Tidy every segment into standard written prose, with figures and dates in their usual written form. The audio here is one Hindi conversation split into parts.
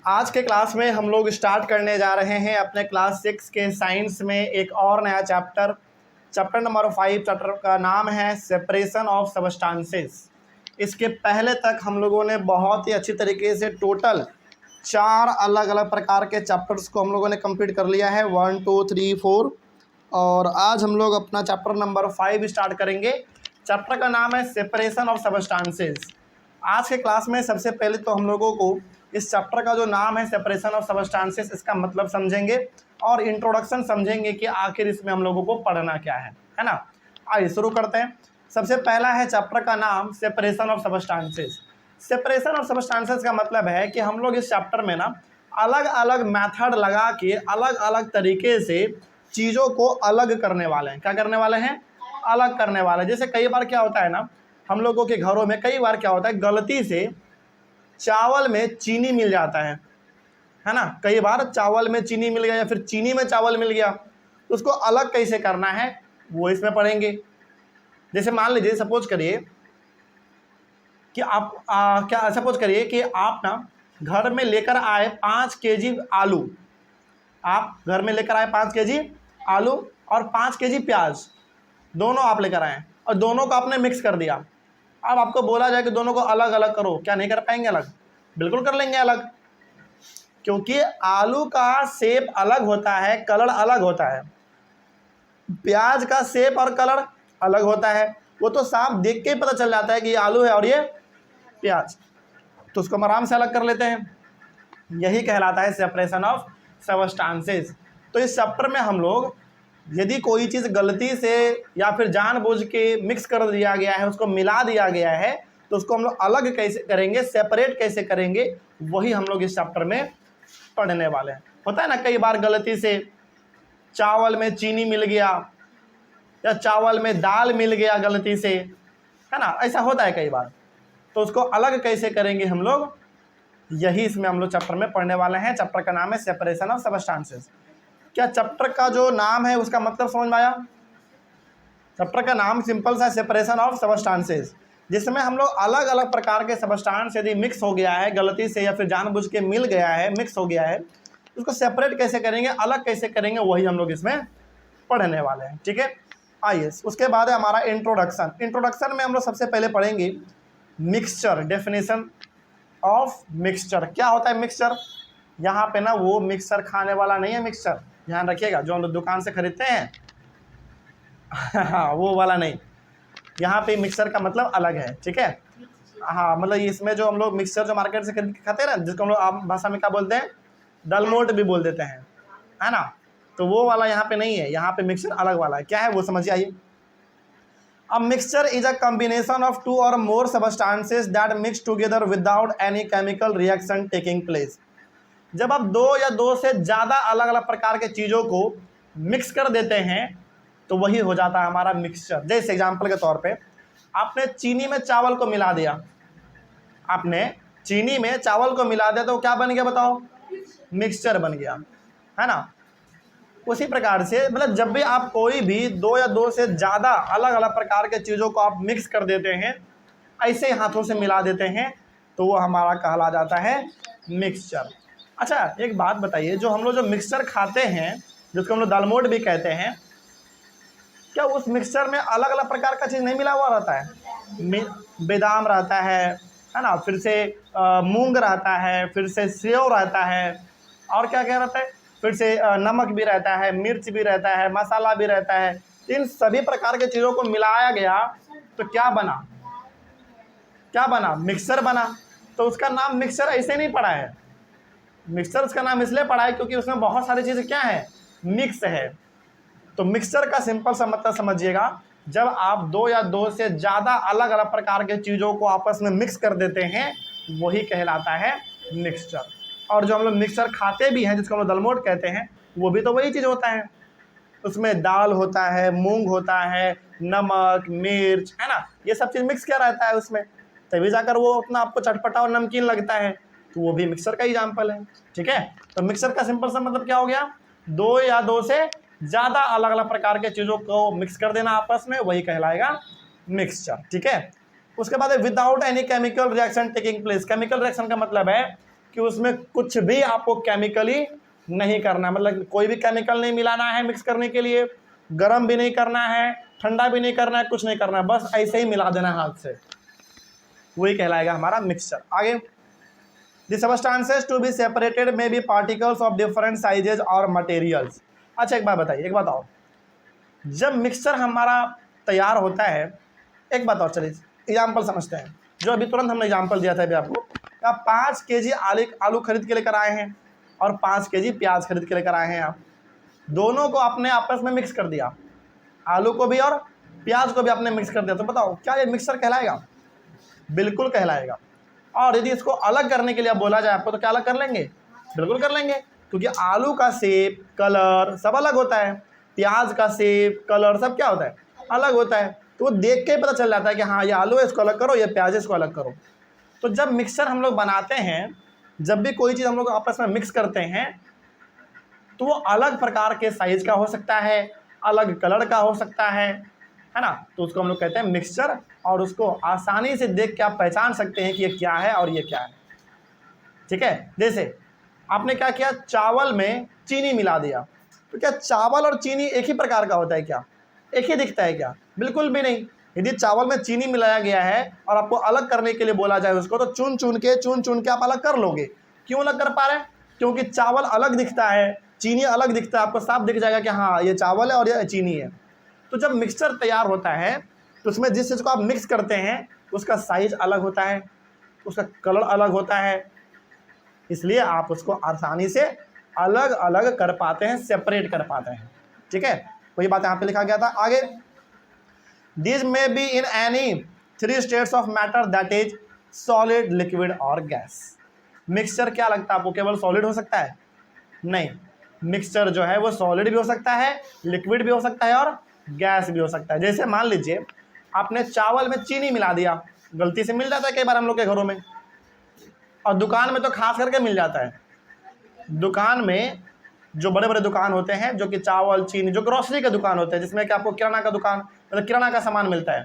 आज के क्लास में हम लोग स्टार्ट करने जा रहे हैं अपने क्लास 6 के साइंस में एक और नया चैप्टर नंबर 5। चैप्टर का नाम है सेपरेशन ऑफ सबस्टांसेस। इसके पहले तक हम लोगों ने बहुत ही अच्छी तरीके से टोटल 4 अलग अलग प्रकार के चैप्टर्स को हम लोगों ने कंप्लीट कर लिया है, 1 2 3 4। और आज हम लोग अपना चैप्टर नंबर 5 स्टार्ट करेंगे। चैप्टर का नाम है सेपरेशन ऑफ सबस्टांसेस। आज के क्लास में सबसे पहले तो हम लोगों को इस चैप्टर का जो नाम है सेपरेशन ऑफ सबस्टांसेस, इसका मतलब समझेंगे और इंट्रोडक्शन समझेंगे कि आखिर इसमें हम लोगों को पढ़ना क्या है ना। आइए शुरू करते हैं। सबसे पहला है चैप्टर का नाम separation of substances. Separation of substances का मतलब है कि हम लोग इस चैप्टर में ना अलग अलग मेथड लगा के अलग अलग तरीके से चीज़ों को अलग करने वाले हैं। क्या करने वाले हैं? अलग करने वाले। जैसे कई बार क्या होता है ना, हम लोगों के घरों में कई बार क्या होता है, गलती से चावल में चीनी मिल जाता है ना। कई बार चावल में चीनी मिल गया या फिर चीनी में चावल मिल गया, तो उसको अलग कैसे करना है वो इसमें पढ़ेंगे। जैसे मान लीजिए सपोज करिए कि आप ना घर में लेकर आए 5 केजी आलू। आप घर में लेकर आए 5 केजी आलू और 5 केजी प्याज, दोनों आप लेकर आए और दोनों को आपने मिक्स कर दिया। अब आपको बोला जाए कि दोनों को अलग अलग करो, क्या नहीं कर पाएंगे अलग? बिल्कुल कर लेंगे अलग, क्योंकि आलू का शेप अलग होता है, कलर अलग होता है। प्याज का शेप और कलर अलग होता है, वो तो साफ देख के ही पता चल जाता है कि ये आलू है और ये प्याज, तो उसको हम आराम से अलग कर लेते हैं। यही कहलाता है सेपरेशन ऑफ सबस्टांसेस। तो इस चैप्टर में हम लोग यदि कोई चीज़ गलती से या फिर जानबूझ के मिक्स कर दिया गया है, उसको मिला दिया गया है, तो उसको हम लोग अलग कैसे करेंगे, सेपरेट कैसे करेंगे, वही हम लोग इस चैप्टर में पढ़ने वाले हैं। होता है ना कई बार गलती से चावल में चीनी मिल गया या चावल में दाल मिल गया गलती से, है ना, ऐसा होता है कई बार। तो उसको अलग कैसे करेंगे हम लोग, यही इसमें हम लोग चैप्टर में पढ़ने वाले हैं। चैप्टर का नाम है सेपरेशन ऑफ सबस्टांसेस। क्या चैप्टर का जो नाम है उसका मतलब समझ में आया? चैप्टर का नाम सिंपल सा सेपरेशन ऑफ सबस्टांसेस, जिसमें हम लोग अलग अलग प्रकार के सबस्टांस यदि मिक्स हो गया है गलती से या फिर जानबूझ के मिल गया है, मिक्स हो गया है, उसको सेपरेट कैसे करेंगे, अलग कैसे करेंगे, वही हम लोग इसमें पढ़ने वाले हैं। ठीक है, आइए उसके बाद है हमारा इंट्रोडक्शन। इंट्रोडक्शन में हम लोग सबसे पहले पढ़ेंगे मिक्सचर, डेफिनेशन ऑफ मिक्सचर। क्या होता है मिक्सचर? यहाँ पे ना वो मिक्सचर खाने वाला नहीं है मिक्सचर, ध्यान रखिएगा, जो हम लोग दुकान से खरीदते हैं हाँ वो वाला नहीं। यहाँ पे मिक्सचर का मतलब अलग है, ठीक है। हाँ मतलब इसमें जो हम लोग मिक्सचर जो मार्केट से खरीद के खाते हैं ना, जिसको हम लोग आम भाषा में क्या बोलते हैं, दालमोट भी बोल देते हैं, है ना, तो वो वाला यहाँ पे नहीं है। यहाँ पे मिक्सचर अलग वाला है। क्या है वो समझिए। आइए, A mixture is a combination of 2 or more substances that mix together without any chemical reaction taking place। जब आप 2 या 2 से ज़्यादा अलग अलग प्रकार के चीज़ों को मिक्स कर देते हैं तो वही हो जाता है हमारा मिक्सचर। जैसे एग्जांपल के तौर पे आपने चीनी में चावल को मिला दिया, आपने चीनी में चावल को मिला दिया तो क्या बन गया बताओ? मिक्सचर बन गया, है ना। उसी प्रकार से मतलब जब भी आप कोई भी 2 या 2 से ज़्यादा अलग अलग प्रकार के चीज़ों को आप मिक्स कर देते हैं, ऐसे हाथों से मिला देते हैं, तो वो हमारा कहला जाता है मिक्सचर। अच्छा एक बात बताइए, जो हम लोग जो मिक्सचर खाते हैं, जिसको हम लोग दालमोट भी कहते हैं, क्या उस मिक्सचर में अलग अलग प्रकार का चीज़ नहीं मिला हुआ रहता है? बादाम रहता है ना, फिर से मूंग रहता है, फिर से सेव रहता है, और क्या क्या रहता है, फिर से नमक भी रहता है, मिर्च भी रहता है, मसाला भी रहता है। इन सभी प्रकार के चीज़ों को मिलाया गया तो क्या बना? क्या बना? मिक्सचर बना। तो उसका नाम मिक्सचर ऐसे नहीं पड़ा है, मिक्सचर उसका नाम इसलिए पड़ा है क्योंकि उसमें बहुत सारी चीज़ें क्या है, मिक्स है। तो मिक्सचर का सिंपल सा मतलब समझिएगा, जब आप 2 या 2 से ज़्यादा अलग अलग प्रकार के चीज़ों को आपस में मिक्स कर देते हैं, वही कहलाता है मिक्सचर। और जो हम लोग मिक्सचर खाते भी हैं, जिसको हम लोग दालमोट कहते हैं, वो भी तो वही चीज़ होता है। उसमें दाल होता है, मूंग होता है, नमक, मिर्च, है ना, ये सब चीज़ मिक्स क्या रहता है उसमें, तभी जाकर वो अपना आपको चटपटा और नमकीन लगता है, तो वो भी मिक्सचर का एग्जाम्पल है। ठीक है, तो मिक्सचर का सिंपल सा मतलब क्या हो गया? 2 या 2 से ज़्यादा अलग अलग प्रकार के चीज़ों को मिक्स कर देना आपस में, वही कहलाएगा मिक्सचर। ठीक है, उसके बाद without any chemical reaction taking place. Chemical reaction का मतलब है कि उसमें कुछ भी आपको केमिकली नहीं करना, मतलब कोई भी केमिकल नहीं मिलाना है मिक्स करने के लिए, गर्म भी नहीं करना है, ठंडा भी नहीं करना है, कुछ नहीं करना है, बस ऐसे ही मिला देना हाथ से, वही कहलाएगा हमारा मिक्सचर। आगे, the substances to be separated may be particles of different sizes और मटेरियल्स। अच्छा एक बात बताइए, एक बताओ, जब मिक्सचर हमारा तैयार होता है, एक बात और चलिए एग्जाम्पल समझते हैं, जो अभी तुरंत हमने एग्जाम्पल दिया था अभी आपको, आप 5 केजी आलू खरीद के लेकर आए हैं और 5 केजी प्याज खरीद के लेकर आए हैं, आप दोनों को आपने आपस में मिक्स कर दिया, आलू को भी और प्याज को भी आपने मिक्स कर दिया, तो बताओ क्या ये मिक्सचर कहलाएगा? बिल्कुल कहलाएगा। और यदि इसको अलग करने के लिए बोला जाए आपको, तो क्या अलग कर लेंगे? बिल्कुल कर लेंगे, क्योंकि आलू का शेप, कलर सब अलग होता है, प्याज का शेप, कलर सब क्या होता है? अलग होता है। तो वो देख के पता चल जाता है कि हाँ ये आलू है इसको अलग करो, ये प्याज है इसको अलग करो। तो जब मिक्सचर हम लोग बनाते हैं, जब भी कोई चीज़ हम लोग आपस में मिक्स करते हैं, तो वो अलग प्रकार के साइज का हो सकता है, अलग कलर का हो सकता है ना, तो उसको हम लोग कहते हैं मिक्सचर। और उसको आसानी से देख के आप पहचान सकते हैं कि ये क्या है और ये क्या है, ठीक है। जैसे आपने क्या किया, चावल में चीनी मिला दिया, तो क्या चावल और चीनी एक ही प्रकार का होता है क्या? एक ही दिखता है क्या? बिल्कुल भी नहीं। यदि चावल में चीनी मिलाया गया है और आपको अलग करने के लिए बोला जाए उसको, तो चुन चुन के आप अलग कर लोगे। क्यों अलग कर पा रहे हैं? क्योंकि चावल अलग दिखता है, चीनी अलग दिखता है, आपको साफ दिख जाएगा कि हाँ ये चावल है और ये चीनी है। तो जब मिक्सचर तैयार होता है, तो उसमें जिस चीज़ को आप मिक्स करते हैं उसका साइज अलग होता है, उसका कलर अलग होता है, इसलिए आप उसको आसानी से अलग अलग कर पाते हैं, सेपरेट कर पाते हैं, ठीक है। वही बात यहाँ पे लिखा गया था। आगे, दिस में be in any 3 states of matter, that is solid, liquid और गैस। मिक्सचर क्या लगता है आपको, केवल सॉलिड हो सकता है? नहीं, मिक्सचर जो है वो सॉलिड भी हो सकता है, लिक्विड भी हो सकता है और गैस भी हो सकता है। जैसे मान लीजिए आपने चावल में चीनी मिला दिया, गलती से मिल जाता है कई बार हम लोग के घरों में, और दुकान में तो खास करके मिल जाता है। दुकान में जो बड़े बड़े दुकान होते हैं, जो कि चावल चीनी, जो ग्रोसरी के दुकान होते हैं, जिसमें कि आपको किराना का दुकान, मतलब किराना का सामान मिलता है,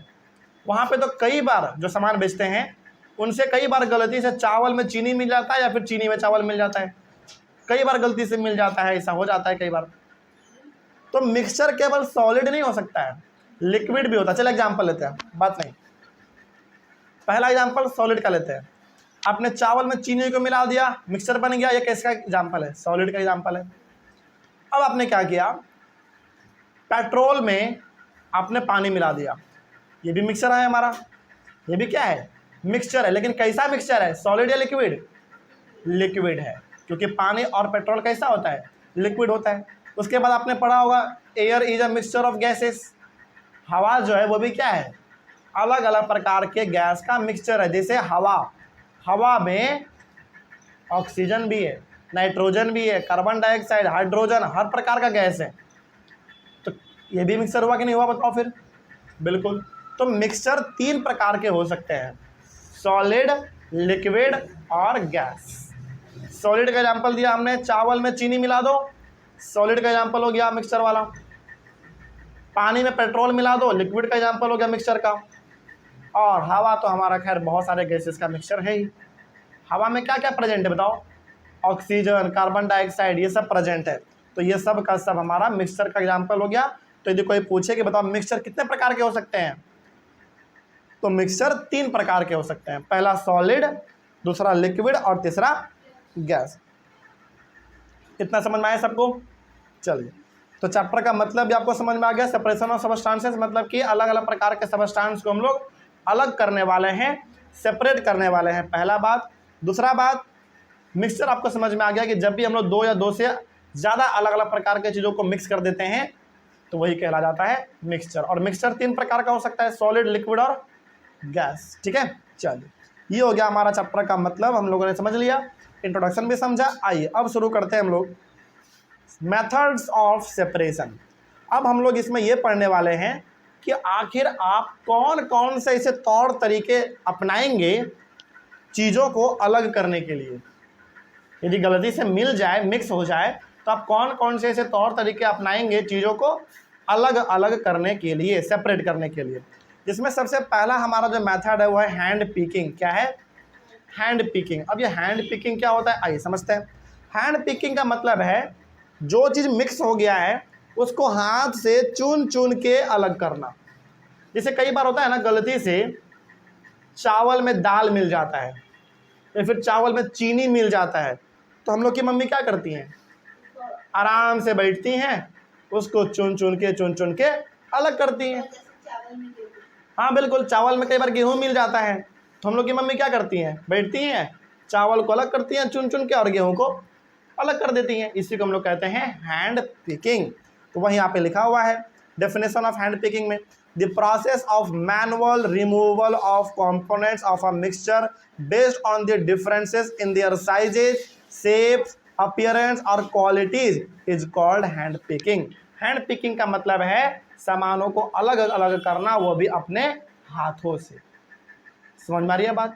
वहाँ पे तो कई बार जो सामान बेचते हैं उनसे कई बार गलती से चावल में चीनी मिल जाता है या फिर चीनी में चावल मिल जाता है, कई बार गलती से मिल जाता है, ऐसा हो जाता है कई बार। तो मिक्सचर केवल सॉलिड नहीं हो सकता है, लिक्विड भी होता है। चलो एग्जांपल लेते हैं, बात नहीं, पहला एग्जांपल सॉलिड का लेते हैं। आपने चावल में चीनी को मिला दिया, मिक्सचर बन गया, ये किसका एग्जांपल है? सॉलिड का एग्जांपल है। अब आपने क्या किया, पेट्रोल में आपने पानी मिला दिया, ये भी मिक्सचर है हमारा, ये भी क्या है? मिक्सचर है। लेकिन कैसा मिक्सचर है, सॉलिड या लिक्विड? लिक्विड है, क्योंकि पानी और पेट्रोल कैसा होता है? लिक्विड होता है। उसके बाद आपने पढ़ा होगा air is a mixture of gases, हवा जो है वो भी क्या है? अलग अलग प्रकार के गैस का मिक्सचर है। जैसे हवा में ऑक्सीजन भी है, नाइट्रोजन भी है, कार्बन डाइऑक्साइड, हाइड्रोजन, हर प्रकार का गैस है। तो ये भी मिक्सचर हुआ कि नहीं हुआ, बताओ फिर? बिल्कुल। तो मिक्सचर 3 प्रकार के हो सकते हैं, सॉलिड, लिक्विड और गैस। सॉलिड का एग्जांपल दिया हमने, चावल में चीनी मिला दो, सॉलिड का एग्जांपल हो गया मिक्सचर वाला। पानी में पेट्रोल मिला दो, लिक्विड का एग्जांपल हो गया मिक्सचर का। और हवा तो हमारा खैर बहुत सारे गैसेस का मिक्सचर है ही। हवा में क्या क्या प्रेजेंट है बताओ? ऑक्सीजन, कार्बन डाइऑक्साइड, ये सब प्रेजेंट है। तो ये सब का सब हमारा मिक्सचर का एग्जांपल हो गया। तो यदि कोई पूछे कि बताओ मिक्सचर कितने प्रकार के हो सकते हैं, तो मिक्सचर 3 प्रकार के हो सकते हैं, पहला सॉलिड, दूसरा लिक्विड और तीसरा गैस। कितना समझ में आया सबको? चलिए, तो चैप्टर का मतलब भी आपको समझ में आ गया। सेपरेशन ऑफ सबस्टांसेस मतलब कि अलग अलग प्रकार के सबस्टांस को हम लोग अलग करने वाले हैं, सेपरेट करने वाले हैं, पहला बात। दूसरा बात, मिक्सचर आपको समझ में आ गया कि जब भी हम लोग 2 या 2 से ज़्यादा अलग अलग प्रकार के चीज़ों को मिक्स कर देते हैं तो वही कहला जाता है मिक्सचर। और मिक्सचर 3 प्रकार का हो सकता है, सॉलिड, लिक्विड और गैस, ठीक है। चलिए, ये हो गया हमारा चैप्टर का मतलब, हम लोगों ने समझ लिया, इंट्रोडक्शन भी समझा। आइए अब शुरू करते हैं हम लोग मेथड्स ऑफ सेपरेशन। अब हम लोग इसमें ये पढ़ने वाले हैं कि आखिर आप कौन कौन से ऐसे तौर तरीके अपनाएंगे चीज़ों को अलग करने के लिए। यदि गलती से मिल जाए, मिक्स हो जाए, तो आप कौन कौन से ऐसे तौर तरीके अपनाएंगे चीज़ों को अलग अलग करने के लिए, सेपरेट करने के लिए। जिसमें सबसे पहला हमारा जो मेथड है वो है हैंड पिकिंग। क्या है? Hand picking. अब ये हैंड पिकिंग क्या होता है आइए समझते हैं। हैंड पिकिंग का मतलब है जो चीज़ मिक्स हो गया है उसको हाथ से चुन चुन के अलग करना। जैसे कई बार होता है ना, गलती से चावल में दाल मिल जाता है या फिर चावल में चीनी मिल जाता है, तो हम लोग की मम्मी क्या करती हैं, आराम से बैठती हैं, उसको चुन चुन के अलग करती हैं। हाँ बिल्कुल, चावल में कई बार गेहूँ मिल जाता है, तो हम लोग की मम्मी क्या करती हैं, बैठती हैं, चावल को अलग करती हैं चुन के और गेहूँ को अलग कर देती हैं। इसी को हम लोग कहते हैं हैंड पिकिंग। तो वहीं यहाँ पे लिखा हुआ है डेफिनेशन ऑफ हैंड पिकिंग में, the process of manual removal of components of a mixture based on the differences in their sizes, shapes, appearance और qualities is called hand picking. Hand picking का मतलब है सामानों को अलग अलग करना, वो भी अपने हाथों से। समझ में आ रही है बात।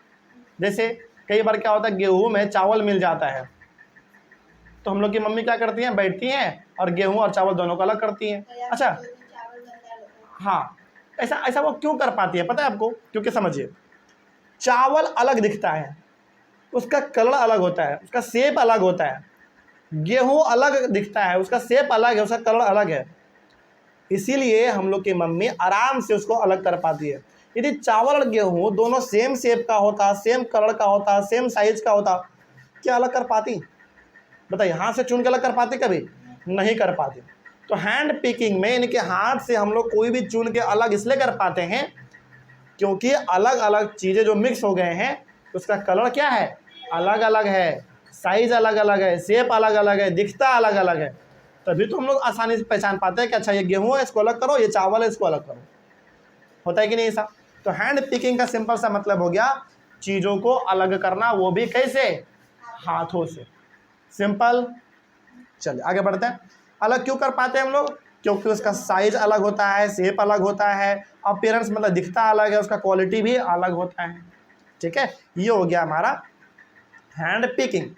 जैसे कई बार क्या होता है, गेहूं में चावल मिल जाता है, तो हम लोग की मम्मी क्या करती हैं, बैठती हैं और गेहूं और चावल दोनों को अलग करती हैं। अच्छा हाँ, ऐसा वो क्यों कर पाती है पता है आपको? क्योंकि समझिए, चावल अलग दिखता है, उसका कलर अलग होता है, उसका शेप अलग होता है। गेहूं अलग दिखता है, उसका शेप अलग है, उसका कलर अलग है। इसीलिए हम लोग की मम्मी आराम से उसको अलग कर पाती है। यदि चावल और गेहूं दोनों सेम शेप का होता, सेम कलर का होता, सेम साइज का होता, क्या अलग कर पाती? बताइए, हाथ से चुन के अलग कर पाती? कभी नहीं कर पाती। तो हैंड पिकिंग में इनके हाथ से हम लोग कोई भी चुन के अलग इसलिए कर पाते हैं क्योंकि अलग अलग चीज़ें जो मिक्स हो गए हैं उसका कलर क्या है, अलग अलग है, साइज अलग अलग है, शेप अलग अलग है, दिखता अलग अलग है। तभी तो हम लोग आसानी से पहचान पाते हैं कि अच्छा ये गेहूँ है इसको अलग करो, ये चावल है इसको अलग करो। होता है कि नहीं ऐसा? तो हैंड पिकिंग का सिंपल सा मतलब हो गया चीज़ों को अलग करना, वो भी कैसे, हाथों से। सिंपल। चलिए आगे बढ़ते हैं। अलग क्यों कर पाते हैं हम लोग? क्योंकि उसका साइज अलग होता है, शेप अलग होता है, अपीयरेंस मतलब दिखता अलग है, उसका क्वालिटी भी अलग होता है। ठीक है, ये हो गया हमारा हैंड पिकिंग।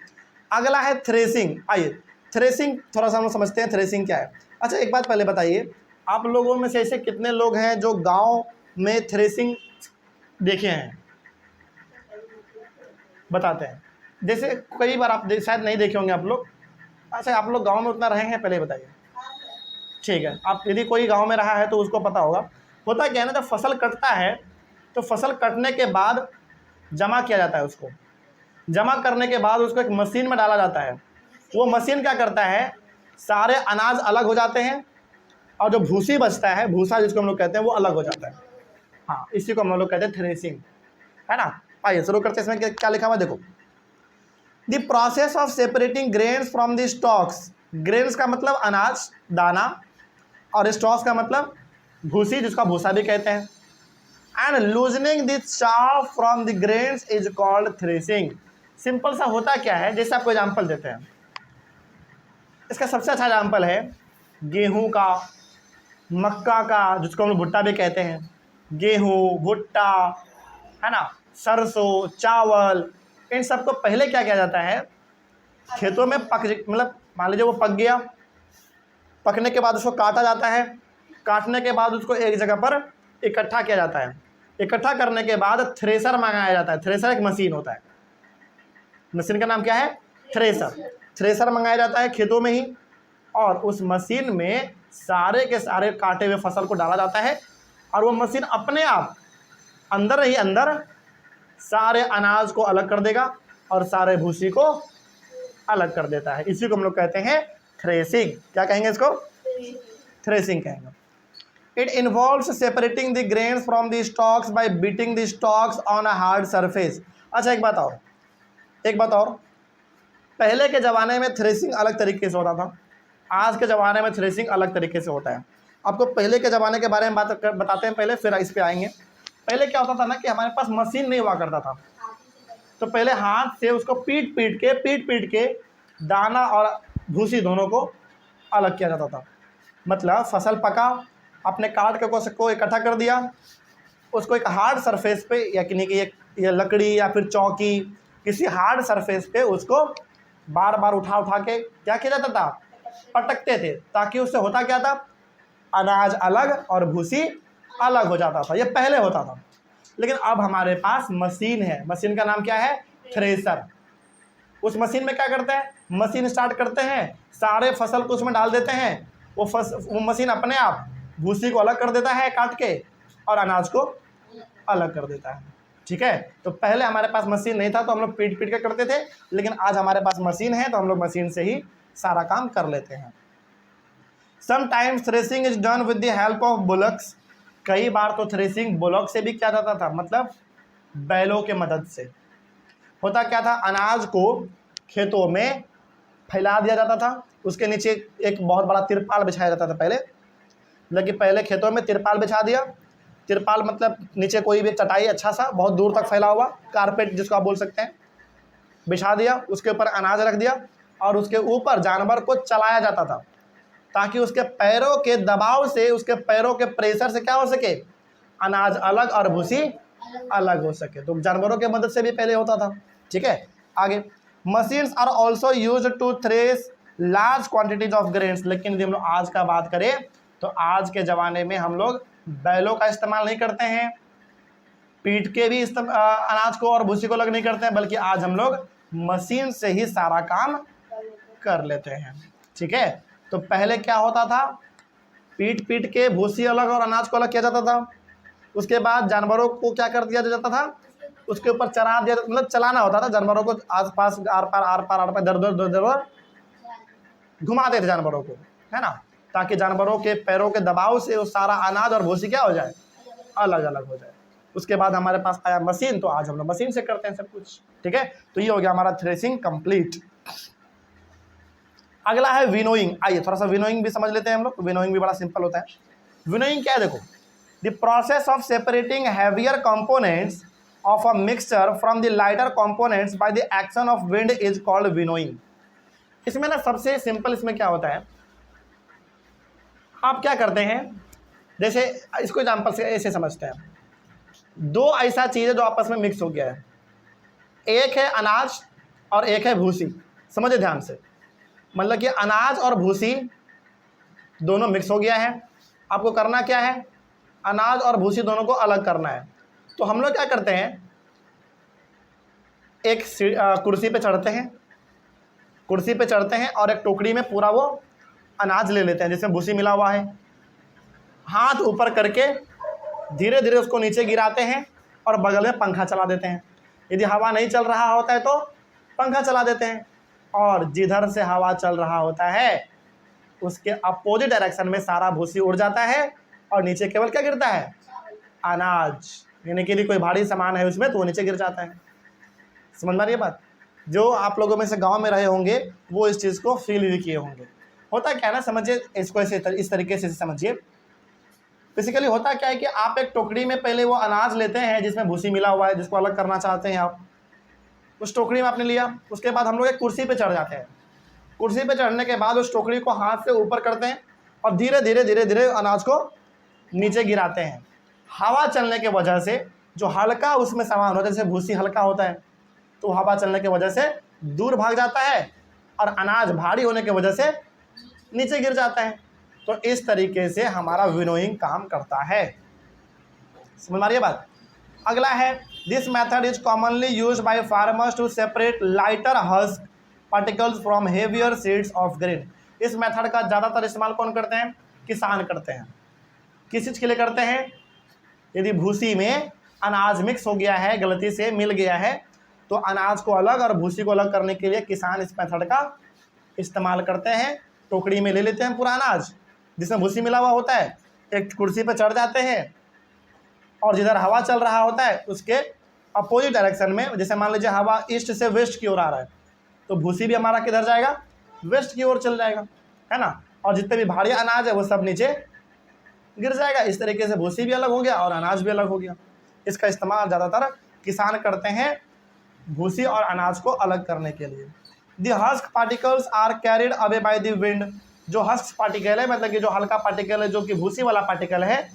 अगला है थ्रेसिंग। आइए थ्रेसिंग थोड़ा सा हम समझते हैं थ्रेसिंग क्या है। अच्छा एक बात पहले बताइए, आप लोगों में से ऐसे कितने लोग हैं जो गांव में थ्रेसिंग देखे हैं? बताते हैं। जैसे कई बार आप शायद नहीं देखे होंगे आप लोग। अच्छा आप लोग गांव में उतना रहे हैं, पहले बताइए। ठीक है, आप यदि कोई गांव में रहा है तो उसको पता होगा। होता क्या है ना, जब फसल कटता है तो फसल कटने के बाद जमा किया जाता है, उसको जमा करने के बाद उसको एक मशीन में डाला जाता है। वो मशीन क्या करता है, सारे अनाज अलग हो जाते हैं और जो भूसी बचता है, भूसा जिसको हम लोग कहते हैं, वो अलग हो जाता है। हाँ, इसी को हम लोग कहते हैं थ्रेसिंग, है ना। आइए शुरू करते हैं। इसमें क्या लिखा हुआ देखो, the process of separating grains from the stocks. Grains का मतलब अनाज, दाना, और स्टॉक्स का मतलब भूसी, जिसका भूसा भी कहते हैं। And loosening the chaff from the grains is called threshing. Simple सा होता क्या है, जैसे आपको एग्जाम्पल देते हैं। इसका सबसे अच्छा एग्जाम्पल है गेहूं का, मक्का का, जिसको हम लोग भुट्टा भी कहते हैं। गेहूं, भुट्टा, है ना, सरसों, चावल, इन सबको पहले क्या किया जाता है, खेतों में मतलब मान लीजिए वो पक गया, पकने के बाद उसको काटा जाता है, काटने के बाद उसको एक जगह पर इकट्ठा किया जाता है। इकट्ठा करने के बाद थ्रेसर मंगाया जाता है। थ्रेसर एक मशीन होता है, मशीन का नाम क्या है, थ्रेसर। थ्रेसर मंगाया जाता है खेतों में ही, और उस मशीन में सारे के सारे काटे हुए फसल को डाला जाता है, और वो मशीन अपने आप अंदर ही अंदर सारे अनाज को अलग कर देगा और सारे भूसी को अलग कर देता है। इसी को हम लोग कहते हैं थ्रेसिंग। क्या कहेंगे इसको, थ्रेसिंग कहेंगे। It involves separating the grains from the stocks bye beating the stocks on a hard surface. अच्छा एक बात और, पहले के ज़माने में थ्रेसिंग अलग तरीके से होता था, आज के ज़माने में थ्रेसिंग अलग तरीके से होता है। आपको पहले के ज़माने के बारे में बताते हैं पहले, फिर इस पे आएंगे। पहले क्या होता था ना कि हमारे पास मशीन नहीं हुआ करता था, तो पहले हाथ से उसको पीट पीट के दाना और भूसी दोनों को अलग किया जाता था। मतलब फसल पका, आपने काट के उसको इकट्ठा कर दिया, उसको एक हार्ड सरफेस पे, यानी कि ये लकड़ी या फिर चौकी, किसी हार्ड सरफेस पे उसको बार बार उठा के क्या किया जाता था, पटकते थे, ताकि उससे होता क्या था, अनाज अलग और भूसी अलग हो जाता था। ये पहले होता था। लेकिन अब हमारे पास मशीन है। मशीन का नाम क्या है, थ्रेसर। उस मशीन में क्या करते हैं, मशीन स्टार्ट करते हैं, सारे फसल को उसमें डाल देते हैं, वो मशीन अपने आप भूसी को अलग कर देता है काट के और अनाज को अलग कर देता है। ठीक है, तो पहले हमारे पास मशीन नहीं था तो हम लोग पीट पीट के करते थे, लेकिन आज हमारे पास मशीन है तो हम लोग मशीन से ही सारा काम कर लेते हैं। Sometimes threshing is done with the help of bullocks. कई बार तो थ्रेसिंग बुलक से भी किया जाता था, मतलब बैलों के मदद से। होता क्या था, अनाज को खेतों में फैला दिया जाता था, उसके नीचे एक बहुत बड़ा तिरपाल बिछाया जाता था पहले, लेकिन पहले खेतों में तिरपाल बिछा दिया। तिरपाल मतलब नीचे कोई भी चटाई अच्छा सा बहुत दूर तक फैला हुआ, कारपेट जिसको आप बोल सकते हैं, बिछा दिया, उसके ऊपर अनाज रख दिया और उसके ऊपर जानवर को चलाया जाता था ताकि उसके पैरों के दबाव से, उसके पैरों के प्रेशर से क्या हो सके, अनाज अलग और भूसी अलग हो सके। तो जानवरों के मदद से भी पहले होता था। ठीक है, आगे machines are also used to thresh large quantities of grains. लेकिन यदि हम लोग आज का बात करें तो आज के ज़माने में हम लोग बैलों का इस्तेमाल नहीं करते हैं, पीट के भी अनाज को और भूसी को अलग नहीं करते हैं, बल्कि आज हम लोग मशीन से ही सारा काम कर लेते हैं। ठीक है, तो पहले क्या होता था, पीट पीट के भूसी अलग और अनाज को अलग किया जाता था। उसके बाद जानवरों को क्या कर दिया जाता था, उसके ऊपर चरा दिया, मतलब चलाना होता था जानवरों को, आसपास आर पार दर दर घुमाते थे जानवरों को, है ना, ताकि जानवरों के पैरों के दबाव से वो सारा अनाज और भूसी क्या हो जाए, अलग अलग हो जाए। उसके बाद हमारे पास आया मशीन, तो आज हम लोग मशीन से करते हैं सब कुछ। ठीक है, तो ये हो गया हमारा थ्रेसिंग कंप्लीट। अगला है विनोइंग। आइए थोड़ा सा विनोइंग भी समझ लेते हैं हम लोग। विनोइंग भी बड़ा सिंपल होता है। विनोइंग क्या है, देखो, the process of separating heavier components of a mixture from the lighter components by the action of wind is called winnowing. इसमें ना सबसे सिंपल इसमें क्या होता है, आप क्या करते हैं, जैसे इसको एग्जाम्पल से ऐसे समझते हैं, दो ऐसा चीज़ है जो आपस में मिक्स हो गया है, एक है अनाज और एक है भूसी। समझे ध्यान से, मतलब कि अनाज और भूसी दोनों मिक्स हो गया है। आपको करना क्या है, अनाज और भूसी दोनों को अलग करना है। तो हम लोग क्या करते हैं, एक कुर्सी पे चढ़ते हैं, कुर्सी पे चढ़ते हैं और एक टोकरी में पूरा वो अनाज ले लेते हैं जिसमें भूसी मिला हुआ है, हाथ ऊपर करके धीरे धीरे उसको नीचे गिराते हैं और बगल में पंखा चला देते हैं। यदि हवा नहीं चल रहा होता है तो पंखा चला देते हैं, और जिधर से हवा चल रहा होता है उसके अपोजिट डायरेक्शन में सारा भूसी उड़ जाता है और नीचे केवल क्या गिरता है, अनाज। यानी कि यदि कोई भारी सामान है उसमें तो वो नीचे गिर जाता है। समझ में आ रही है बात? जो आप लोगों में से गांव में रहे होंगे वो इस चीज़ को फील भी किए होंगे। होता क्या है ना, समझिए इसको ऐसे इस तरीके से समझिए। बेसिकली होता क्या है कि आप एक टोकरी में पहले वो अनाज लेते हैं जिसमें भूसी मिला हुआ है, जिसको अलग करना चाहते हैं आप, उस टोकरी में आपने लिया। उसके बाद हम लोग एक कुर्सी पे चढ़ जाते हैं। कुर्सी पे चढ़ने के बाद उस टोकरी को हाथ से ऊपर करते हैं और धीरे धीरे धीरे धीरे अनाज को नीचे गिराते हैं। हवा चलने के वजह से जो हल्का उसमें सामान होता है, जैसे भूसी हल्का होता है, तो हवा चलने की वजह से दूर भाग जाता है और अनाज भारी होने की वजह से नीचे गिर जाता है। तो इस तरीके से हमारा विनोइंग काम करता है। समझ में आ रही है बात? अगला है, this method is commonly use by farmers to separate lighter husk particles from heavier seeds of grain. इस मेथड का ज़्यादातर इस्तेमाल कौन करते हैं? किसान करते हैं। किस चीज़ के लिए करते हैं? यदि भूसी में अनाज मिक्स हो गया है, गलती से मिल गया है, तो अनाज को अलग और भूसी को अलग करने के लिए किसान इस मेथड का इस्तेमाल करते हैं। टोकरी में ले लेते हैं पूरा अनाज जिसमें भूसी मिला हुआ होता है, एक कुर्सी पर चढ़ जाते हैं और जिधर हवा चल रहा होता है उसके अपोजिट डायरेक्शन में, जैसे मान लीजिए हवा ईस्ट से वेस्ट की ओर आ रहा है, तो भूसी भी हमारा किधर जाएगा? वेस्ट की ओर चल जाएगा, है ना। और जितने भी भारी अनाज है वो सब नीचे गिर जाएगा। इस तरीके से भूसी भी अलग हो गया और अनाज भी अलग हो गया। इसका इस्तेमाल ज़्यादातर किसान करते हैं भूसी और अनाज को अलग करने के लिए। The husk particles are carried away by the wind. जो हस्क पार्टिकल है, मतलब कि जो हल्का पार्टिकल है, जो कि भूसी वाला पार्टिकल है,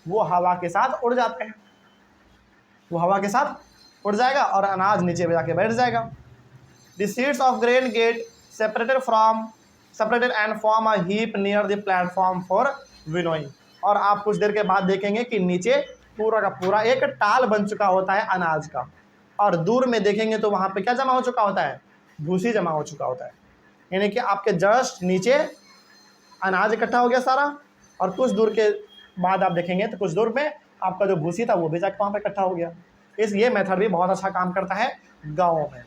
वो हवा के साथ उड़ जाते हैं। वो हवा के साथ उड़ जाएगा और अनाज नीचे जाके बैठ जाएगा। The seeds of grain get separated and form a heap near the platform for winnowing. और आप कुछ देर के बाद देखेंगे कि नीचे पूरा का पूरा एक टाल बन चुका होता है अनाज का। और दूर में देखेंगे तो वहाँ पे क्या जमा हो चुका होता है, भूसी जमा हो चुका होता है। यानी कि आपके जस्ट नीचे अनाज इकट्ठा हो गया सारा, और कुछ दूर के बाद आप देखेंगे तो कुछ दूर में आपका जो भूसी था वो भी जाकर वहाँ पे इकट्ठा हो गया। ये मेथड भी बहुत अच्छा काम करता है गाँवों में।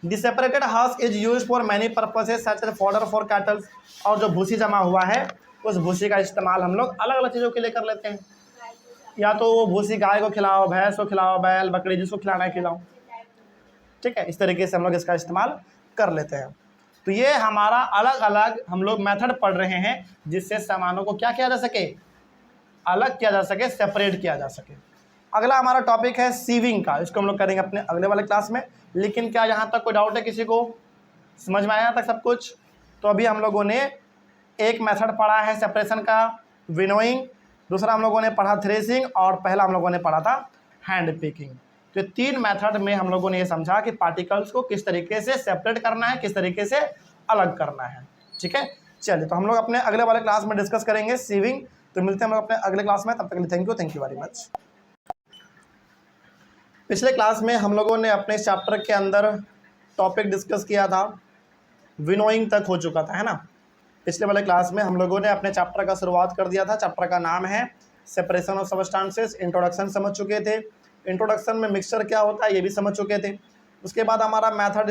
The separated husk is use for many purposes such as fodder for cattle. और जो भूसी जमा हुआ है उस भूसी का इस्तेमाल हम लोग अलग अलग चीज़ों के लिए कर लेते हैं। या तो वो भूसी गाय को खिलाओ, भैंस को खिलाओ, बैल बकरी जिसको खिलाना है खिलाओ, ठीक है। इस तरीके से हम लोग इसका इस्तेमाल कर लेते हैं। तो ये हमारा अलग अलग हम लोग मेथड पढ़ रहे हैं जिससे सामानों को क्या किया जा सके, अलग किया जा सके, सेपरेट किया जा सके। अगला हमारा टॉपिक है सीविंग का। इसको हम लोग करेंगे अपने अगले वाले क्लास में। लेकिन क्या यहाँ तक कोई डाउट है किसी को? समझ में आया तक सब कुछ? तो अभी हम लोगों ने एक मेथड पढ़ा है सेपरेशन का, विनोइंग। दूसरा हम लोगों ने पढ़ा थ्रेसिंग, और पहला हम लोगों ने पढ़ा था हैंड पिकिंग। तो 3 मेथड में हम लोगों ने ये समझा कि पार्टिकल्स को किस तरीके से सेपरेट करना है, किस तरीके से अलग करना है, ठीक है। चलिए, तो हम लोग अपने अगले वाले क्लास में डिस्कस करेंगे सीविंग। तो मिलते हैं हम लोग अपने अगले क्लास में। तब तक के लिए थैंक यू वेरी मच। पिछले क्लास में हम लोगों ने अपने चैप्टर के अंदर टॉपिक डिस्कस किया था, विनोइंग तक हो चुका था, है ना। पिछले वाले क्लास में हम लोगों ने अपने चैप्टर का शुरुआत कर दिया था। चैप्टर का नाम है सेपरेशन ऑफ सबस्टांसेस। इंट्रोडक्शन समझ चुके थे। इंट्रोडक्शन में मिक्सचर क्या होता है ये भी समझ चुके थे। उसके बाद हमारा मैथड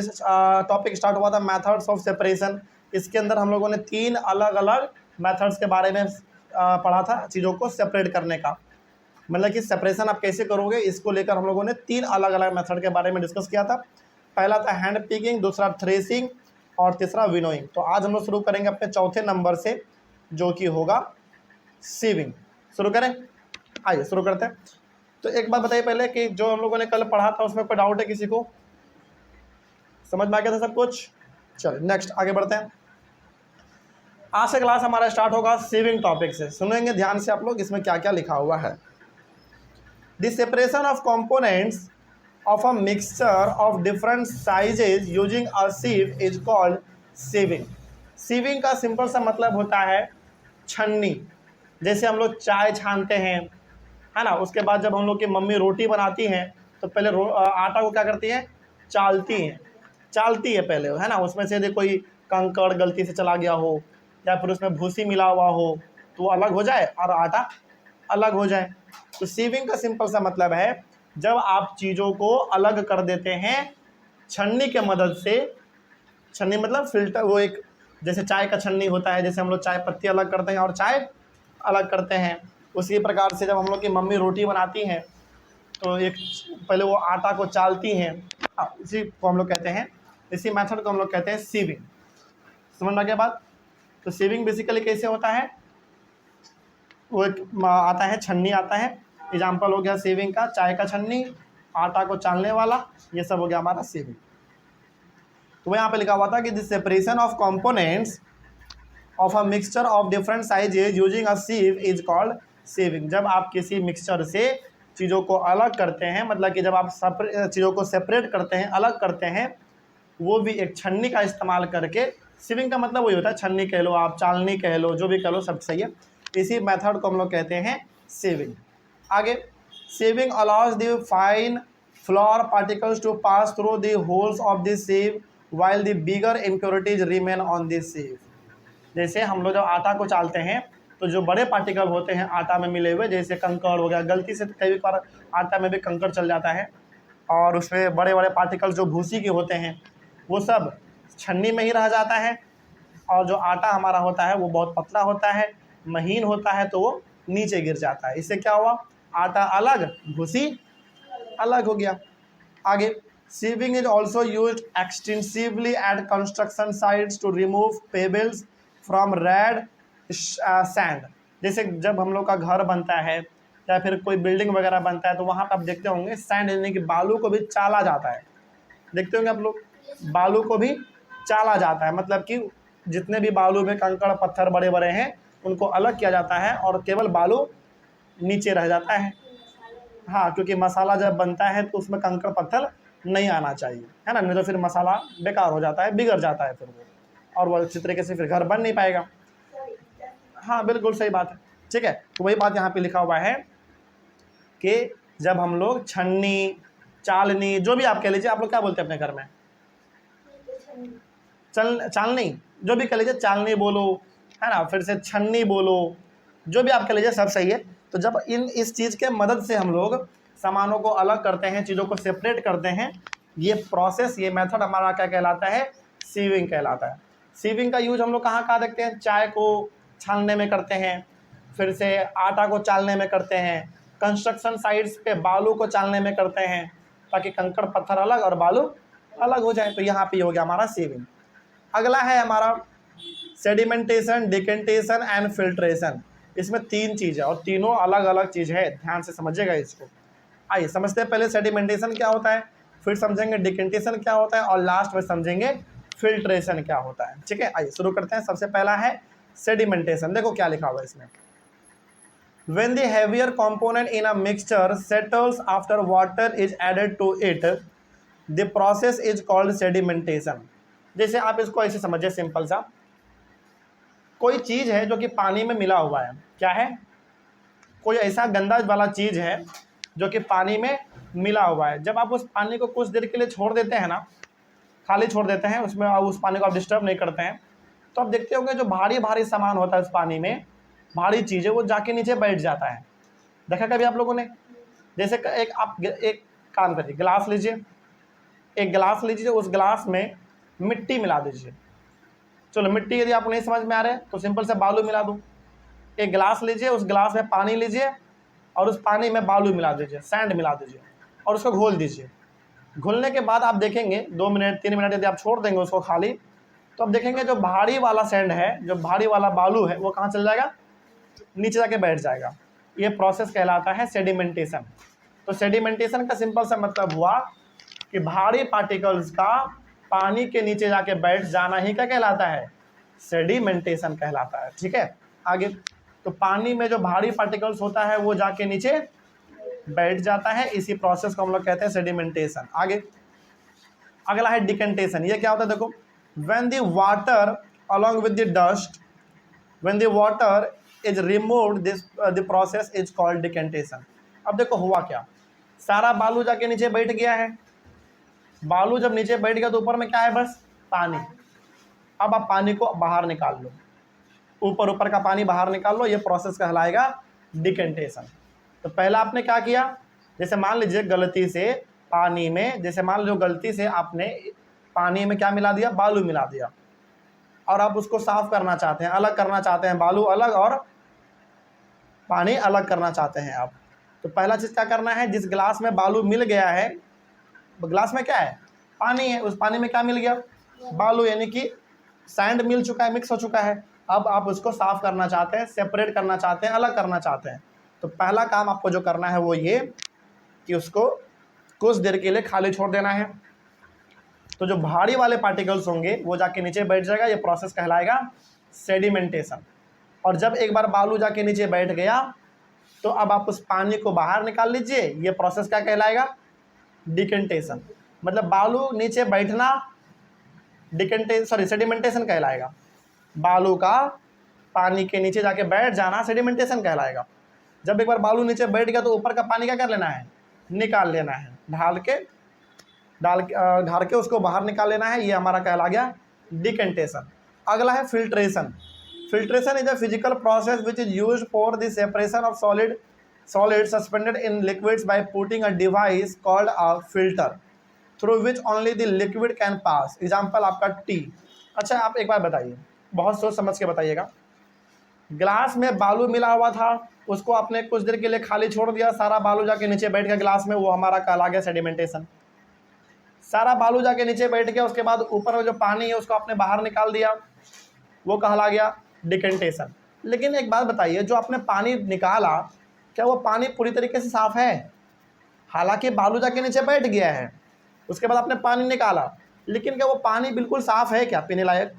टॉपिक स्टार्ट हुआ था, मैथड्स ऑफ सेपरेशन। इसके अंदर हम लोगों ने 3 अलग अलग मैथड्स के बारे में पढ़ा था, चीज़ों को सेपरेट करने का, मतलब कि सेपरेशन आप कैसे करोगे, इसको लेकर हम लोगों ने 3 अलग अलग मेथड के बारे में डिस्कस किया था। पहला था हैंड पिकिंग, दूसरा थ्रेसिंग, और तीसरा विनोइंग। तो आज हम लोग शुरू करेंगे अपने चौथे नंबर से, जो कि होगा सीविंग। शुरू करें? आइए शुरू करते हैं। तो एक बात बताइए पहले कि जो हम लोगों ने कल पढ़ा था उसमें कोई डाउट है किसी को? समझ में आ गया था सब कुछ? चलिए नेक्स्ट आगे बढ़ते हैं। आज से क्लास हमारा स्टार्ट होगा सीविंग टॉपिक से। सुनेंगे ध्यान से आप लोग, इसमें क्या क्या लिखा हुआ है। The separation of components of a mixture of different sizes using a sieve is called sieving. Sieving का सिंपल सा मतलब होता है छन्नी। जैसे हम लोग चाय छानते हैं, है ना, उसके बाद जब हम लोग की मम्मी रोटी बनाती हैं तो पहले आटा को क्या करती है, चालती है पहले, है ना। उसमें से यदि कोई कंकड़ गलती से चला गया हो या फिर उसमें भूसी मिला हुआ हो तो वो अलग हो जाए और आटा अलग हो जाए। तो सीविंग का सिंपल सा मतलब है जब आप चीज़ों को अलग कर देते हैं छन्नी के मदद से। छन्नी मतलब फिल्टर, वो एक जैसे चाय का छन्नी होता है, जैसे हम लोग चाय पत्ती अलग करते हैं और चाय अलग करते हैं, उसी प्रकार से जब हम लोग की मम्मी रोटी बनाती हैं तो एक पहले वो आटा को चालती हैं, इसी को हम लोग कहते हैं, इसी मेथड को हम लोग कहते हैं सीविंग। समझ में आ गया बात? तो सीविंग बेसिकली कैसे होता है, वो एक आता है छन्नी आता है। एग्जाम्पल हो गया सीविंग का, चाय का छन्नी, आटा को चालने वाला, ये सब हो गया हमारा सीविंग। तो यहाँ पे लिखा हुआ था कि this separation of components of a mixture of different sizes using a sieve is called sieving. जब आप किसी मिक्सचर से चीज़ों को अलग करते हैं, मतलब कि जब आप चीज़ों को सेपरेट करते हैं, अलग करते हैं, वो भी एक छन्नी का इस्तेमाल करके। सीविंग का मतलब वही होता है, छन्नी कह लो आप, चालनी कह लो, जो भी कह लो सब सही है। इसी मेथड को हम लोग कहते हैं सीविंग। आगे, sieving allows the fine flour particles to pass through the holes of the sieve while the bigger impurities remain on the sieve. जैसे हम लोग जब आटा को चालते हैं तो जो बड़े पार्टिकल होते हैं आटा में मिले हुए, जैसे कंकड़ हो गया, गलती से कई बार आटा में भी कंकड़ चल जाता है और उसमें बड़े बड़े पार्टिकल जो भूसी के होते हैं वो सब छन्नी में ही रह जाता है, और जो आटा हमारा होता है वो बहुत पतला होता है, महीन होता है, तो वो नीचे गिर जाता है। इससे क्या हुआ, आटा अलग, भूसी अलग हो गया। आगे, sieving is also use extensively at construction sites to remove pebbles from red sand. जैसे जब हम लोग का घर बनता है या फिर कोई बिल्डिंग वगैरह बनता है तो वहाँ पर आप देखते होंगे सैंड यानी कि बालू को भी चाला जाता है। देखते होंगे आप लोग, बालू को भी चाला जाता है, मतलब कि जितने भी बालू में कंकड़ पत्थर बड़े बड़े हैं उनको अलग किया जाता है और केवल बालू नीचे रह जाता है। हाँ, क्योंकि मसाला जब बनता है तो उसमें कंकड़ पत्थर नहीं आना चाहिए, है ना, नहीं तो फिर मसाला बेकार हो जाता है, बिगड़ जाता है फिर वो, और वो अच्छी तरीके से फिर घर बन नहीं पाएगा। हाँ बिल्कुल सही बात है, ठीक है। तो वही बात यहाँ पे लिखा हुआ है कि जब हम लोग छन्नी चालनी, जो भी आप कह लीजिए। आप लोग क्या बोलते हैं अपने घर में? चालनी, जो भी कह लीजिए, चालनी बोलो, है ना, फिर से छन्नी बोलो, जो भी आप कह लीजिए सब सही है। तो जब इस चीज़ के मदद से हम लोग सामानों को अलग करते हैं, चीज़ों को सेपरेट करते हैं, ये प्रोसेस, ये मेथड हमारा क्या कहलाता है? सीविंग कहलाता है। सीविंग का यूज हम लोग कहाँ कहाँ देखते हैं? चाय को छानने में करते हैं, फिर से आटा को चालने में करते हैं, कंस्ट्रक्शन साइट्स पे बालू को चालने में करते हैं, ताकि कंकड़ पत्थर अलग और बालू अलग हो जाए। तो यहाँ पे हो गया हमारा सीविंग। अगला है हमारा सेडिमेंटेशन, डिकेंटेशन एंड फिल्ट्रेशन। इसमें 3 चीज़ है और तीनों अलग अलग चीज़ है, ध्यान से समझिएगा इसको। आइए समझते हैं पहले सेडिमेंटेशन क्या होता है, फिर समझेंगे डिकेंटेशन क्या होता है, और लास्ट में समझेंगे फिल्ट्रेशन क्या होता है। ठीक है, आइए शुरू करते हैं। सबसे पहला है सेडिमेंटेशन। देखो क्या लिखा हुआ है इसमें, when the heavier component in a mixture settles after water is added to it, the process is called sedimentation। जैसे आप इसको ऐसे समझिए, सिंपल सा, कोई चीज है जो कि पानी में मिला हुआ है, क्या है? कोई ऐसा गंदा वाला चीज है जो कि पानी में मिला हुआ है। जब आप उस पानी को कुछ देर के लिए छोड़ देते हैं ना, खाली छोड़ देते हैं, उसमें उस पानी को आप डिस्टर्ब नहीं करते हैं, तो आप देखते होंगे जो भारी भारी सामान होता है उस पानी में, भारी चीज़ है, वो जाके नीचे बैठ जाता है। देखा कभी आप लोगों ने? जैसे एक काम करिए, गिलास लीजिए, एक गिलास लीजिए, उस गिलास में मिट्टी मिला दीजिए। चलो मिट्टी यदि आपको नहीं समझ में आ रहा है तो सिंपल से बालू मिला दो। एक गिलास लीजिए, उस गिलास में पानी लीजिए और उस पानी में बालू मिला दीजिए, सैंड मिला दीजिए और उसको घोल दीजिए। घुलने के बाद आप देखेंगे 2 मिनट 3 मिनट यदि आप छोड़ देंगे उसको खाली, तो आप देखेंगे जो भारी वाला सैंड है, जो भारी वाला बालू है, वो कहाँ चल जाएगा? नीचे जाके बैठ जाएगा। ये प्रोसेस कहलाता है सेडिमेंटेशन। तो सेडिमेंटेशन का सिंपल सा मतलब हुआ कि भारी पार्टिकल्स का पानी के नीचे जाके बैठ जाना ही क्या कहलाता है? सेडिमेंटेशन कहलाता है। ठीक है, आगे। तो पानी में जो भारी पार्टिकल्स होता है वो जाके नीचे बैठ जाता है, इसी प्रोसेस को हम लोग कहते हैं सेडिमेंटेशन। आगे अगला है डिकेंटेशन। ये क्या होता है? देखो, when the water along with the dust, when the water is removed, this the process is called decantation. अब देखो हुआ क्या, सारा बालू जाके नीचे बैठ गया है। बालू जब नीचे बैठ गया तो ऊपर में क्या है? बस पानी। अब आप पानी को बाहर निकाल लो, ऊपर का पानी बाहर निकाल लो, ये प्रोसेस कहलाएगा डिकेंटेशन। तो पहला आपने क्या किया, जैसे मान लीजिए गलती से पानी में, जैसे मान लो गलती से आपने पानी में क्या मिला दिया? बालू मिला दिया, और आप उसको साफ करना चाहते हैं, अलग करना चाहते हैं, बालू अलग और पानी अलग करना चाहते हैं आप। तो पहला चीज़ क्या करना है, जिस गिलास में बालू मिल गया है, गिलास में क्या है? पानी है, उस पानी में क्या मिल गया? बालू, यानी कि सैंड मिल चुका है, मिक्स हो चुका है। अब आप उसको साफ करना चाहते हैं, सेपरेट करना चाहते हैं, अलग करना चाहते हैं। तो पहला काम आपको जो करना है वो ये कि उसको कुछ देर के लिए खाली छोड़ देना है। तो जो भारी वाले पार्टिकल्स होंगे वो जाके नीचे बैठ जाएगा, ये प्रोसेस कहलाएगा सेडिमेंटेशन। और जब एक बार बालू जाके नीचे बैठ गया तो अब आप उस पानी को बाहर निकाल लीजिए, ये प्रोसेस क्या कहलाएगा? डिकेंटेशन। मतलब बालू नीचे बैठना सेडिमेंटेशन कहलाएगा। बालू का पानी के नीचे जाके बैठ जाना सेडिमेंटेशन कहलाएगा। जब एक बार बालू नीचे बैठ गया तो ऊपर का पानी क्या कर लेना है? निकाल लेना है, ढाल के उसको बाहर निकाल लेना है, ये हमारा कहला गया डिकेंटेशन। अगला है filtration. Filtration is a physical process which is used for the separation of solid suspended in liquids by putting a device called a filter through which only the liquid can pass। Example आपका टी। अच्छा, आप एक बार बताइए, बहुत सोच समझ के बताइएगा, गिलास में बालू मिला हुआ था, उसको आपने कुछ देर के लिए खाली छोड़ दिया, सारा बालू जाके नीचे बैठ गया गिलास में, वो हमारा कहला गया सेडिमेंटेशन। सारा बालू जाके नीचे बैठ गया, उसके बाद ऊपर में जो पानी है उसको आपने बाहर निकाल दिया, वो कहला गया डिकेंटेशन। लेकिन एक बात बताइए, जो आपने पानी निकाला, क्या वो पानी पूरी तरीके से साफ है? हालांकि बालू जाके नीचे बैठ गया है, उसके बाद आपने पानी निकाला, लेकिन क्या वो पानी बिल्कुल साफ है क्या, पीने लायक?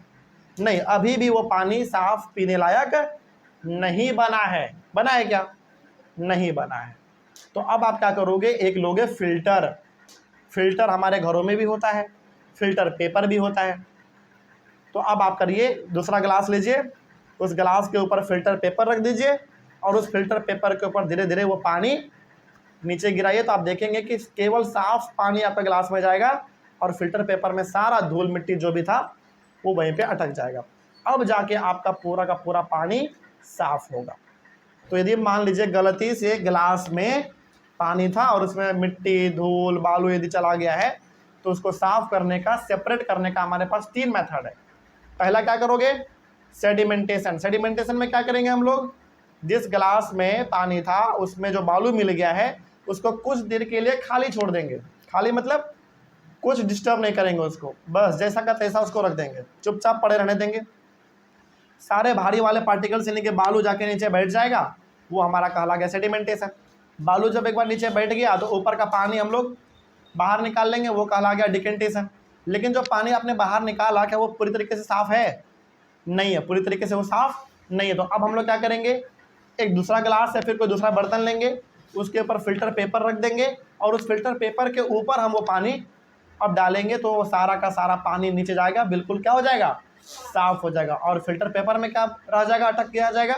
नहीं, अभी भी वो पानी साफ पीने लायक नहीं बना है। बना है क्या? नहीं बना है। तो अब आप क्या करोगे, एक लोगे फिल्टर। फिल्टर हमारे घरों में भी होता है, फिल्टर पेपर भी होता है। तो अब आप करिए, दूसरा गिलास लीजिए, उस गिलास के ऊपर फिल्टर पेपर रख दीजिए और उस फिल्टर पेपर के ऊपर धीरे धीरे वो पानी नीचे गिराइए तो आप देखेंगे कि केवल साफ पानी आपका गिलास में जाएगा और फिल्टर पेपर में सारा धूल मिट्टी जो भी था वो वहीं पे अटक जाएगा। अब जाके आपका पूरा का पूरा पानी साफ होगा। तो यदि मान लीजिए गलती से गिलास में पानी था और उसमें मिट्टी धूल बालू यदि चला गया है तो उसको साफ करने का, सेपरेट करने का हमारे पास 3 मेथड है। पहला क्या करोगे, सेडिमेंटेशन। सेडिमेंटेशन में क्या करेंगे हम लोग, जिस गिलास में पानी था उसमें जो बालू मिल गया है उसको कुछ देर के लिए खाली छोड़ देंगे। खाली मतलब कुछ डिस्टर्ब नहीं करेंगे उसको, बस जैसा का तैसा उसको रख देंगे, चुपचाप पड़े रहने देंगे। सारे भारी वाले पार्टिकल्स यानी कि बालू जाके नीचे बैठ जाएगा, वो हमारा कहला गया सेडिमेंटेशन। बालू जब एक बार नीचे बैठ गया तो ऊपर का पानी हम लोग बाहर निकाल लेंगे, वो कहला गया डिकेंटेशन। लेकिन जो पानी आपने बाहर निकाला क्या वो पूरी तरीके से साफ है? नहीं है, पूरी तरीके से वो साफ नहीं है। तो अब हम लोग क्या करेंगे, एक दूसरा गिलास या फिर कोई दूसरा बर्तन लेंगे, उसके ऊपर फिल्टर पेपर रख देंगे और उस फिल्टर पेपर के ऊपर हम वो पानी अब डालेंगे तो वो सारा का सारा पानी नीचे जाएगा, बिल्कुल क्या हो जाएगा, साफ हो जाएगा। और फिल्टर पेपर में क्या रह जाएगा, अटक गया जाएगा,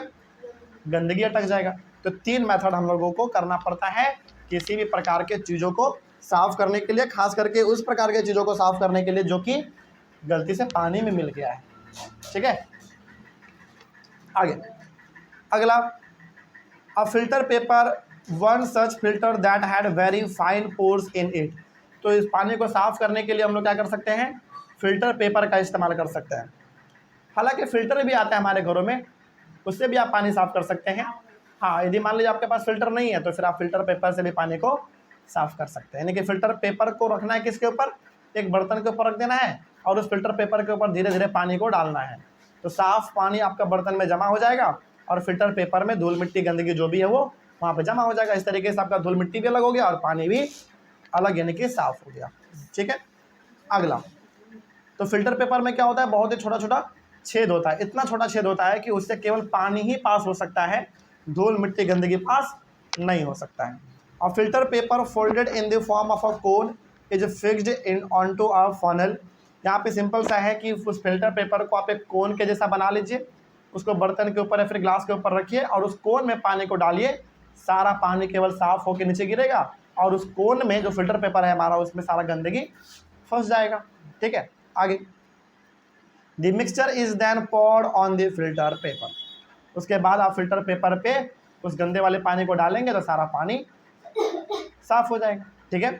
गंदगी अटक जाएगा। तो 3 मेथड हम लोगों को करना पड़ता है किसी भी प्रकार के चीज़ों को साफ करने के लिए, खास करके उस प्रकार के चीज़ों को साफ करने के लिए जो कि गलती से पानी में मिल गया है। ठीक है, आगे अगला, a filter paper one such filter that had very fine pores in it. तो इस पानी को साफ करने के लिए हम लोग क्या कर सकते हैं, फिल्टर पेपर का इस्तेमाल कर सकते हैं। हालांकि फिल्टर भी आता है हमारे घरों में, उससे भी आप पानी साफ कर सकते हैं। हाँ, यदि मान लीजिए आपके पास फिल्टर नहीं है तो फिर आप फिल्टर पेपर से भी पानी को साफ कर सकते हैं। यानी कि फिल्टर पेपर को रखना है किसके ऊपर, एक बर्तन के ऊपर रख देना है और उस फिल्टर पेपर के ऊपर धीरे धीरे पानी को डालना है। तो साफ पानी आपका बर्तन में जमा हो जाएगा और फिल्टर पेपर में धूल मिट्टी गंदगी जो भी है वो वहाँ पे जमा हो जाएगा। इस तरीके से आपका धूल मिट्टी भी अलग हो गया और पानी भी अलग, यानी कि साफ हो गया। ठीक है, अगला, तो फिल्टर पेपर में क्या होता है, बहुत ही छोटा छोटा छेद होता है। इतना छोटा छेद होता है कि उससे केवल पानी ही पास हो सकता है, धूल मिट्टी गंदगी पास नहीं हो सकता है। और filter paper folded in the form of a cone is fixed in onto a funnel. यहाँ पे सिंपल सा है कि उस फिल्टर पेपर को आप एक कोन के जैसा बना लीजिए, उसको बर्तन के ऊपर या फिर ग्लास के ऊपर रखिए और उस कोन में पानी को डालिए, सारा पानी केवल साफ होकर नीचे गिरेगा और उस कोन में जो फिल्टर पेपर है हमारा उसमें सारा गंदगी फंस जाएगा। ठीक है, आगे, the mixture is then poured on the filter paper. उसके बाद आप फिल्टर पेपर पे उस गंदे वाले पानी को डालेंगे तो सारा पानी साफ हो जाएगा। ठीक है,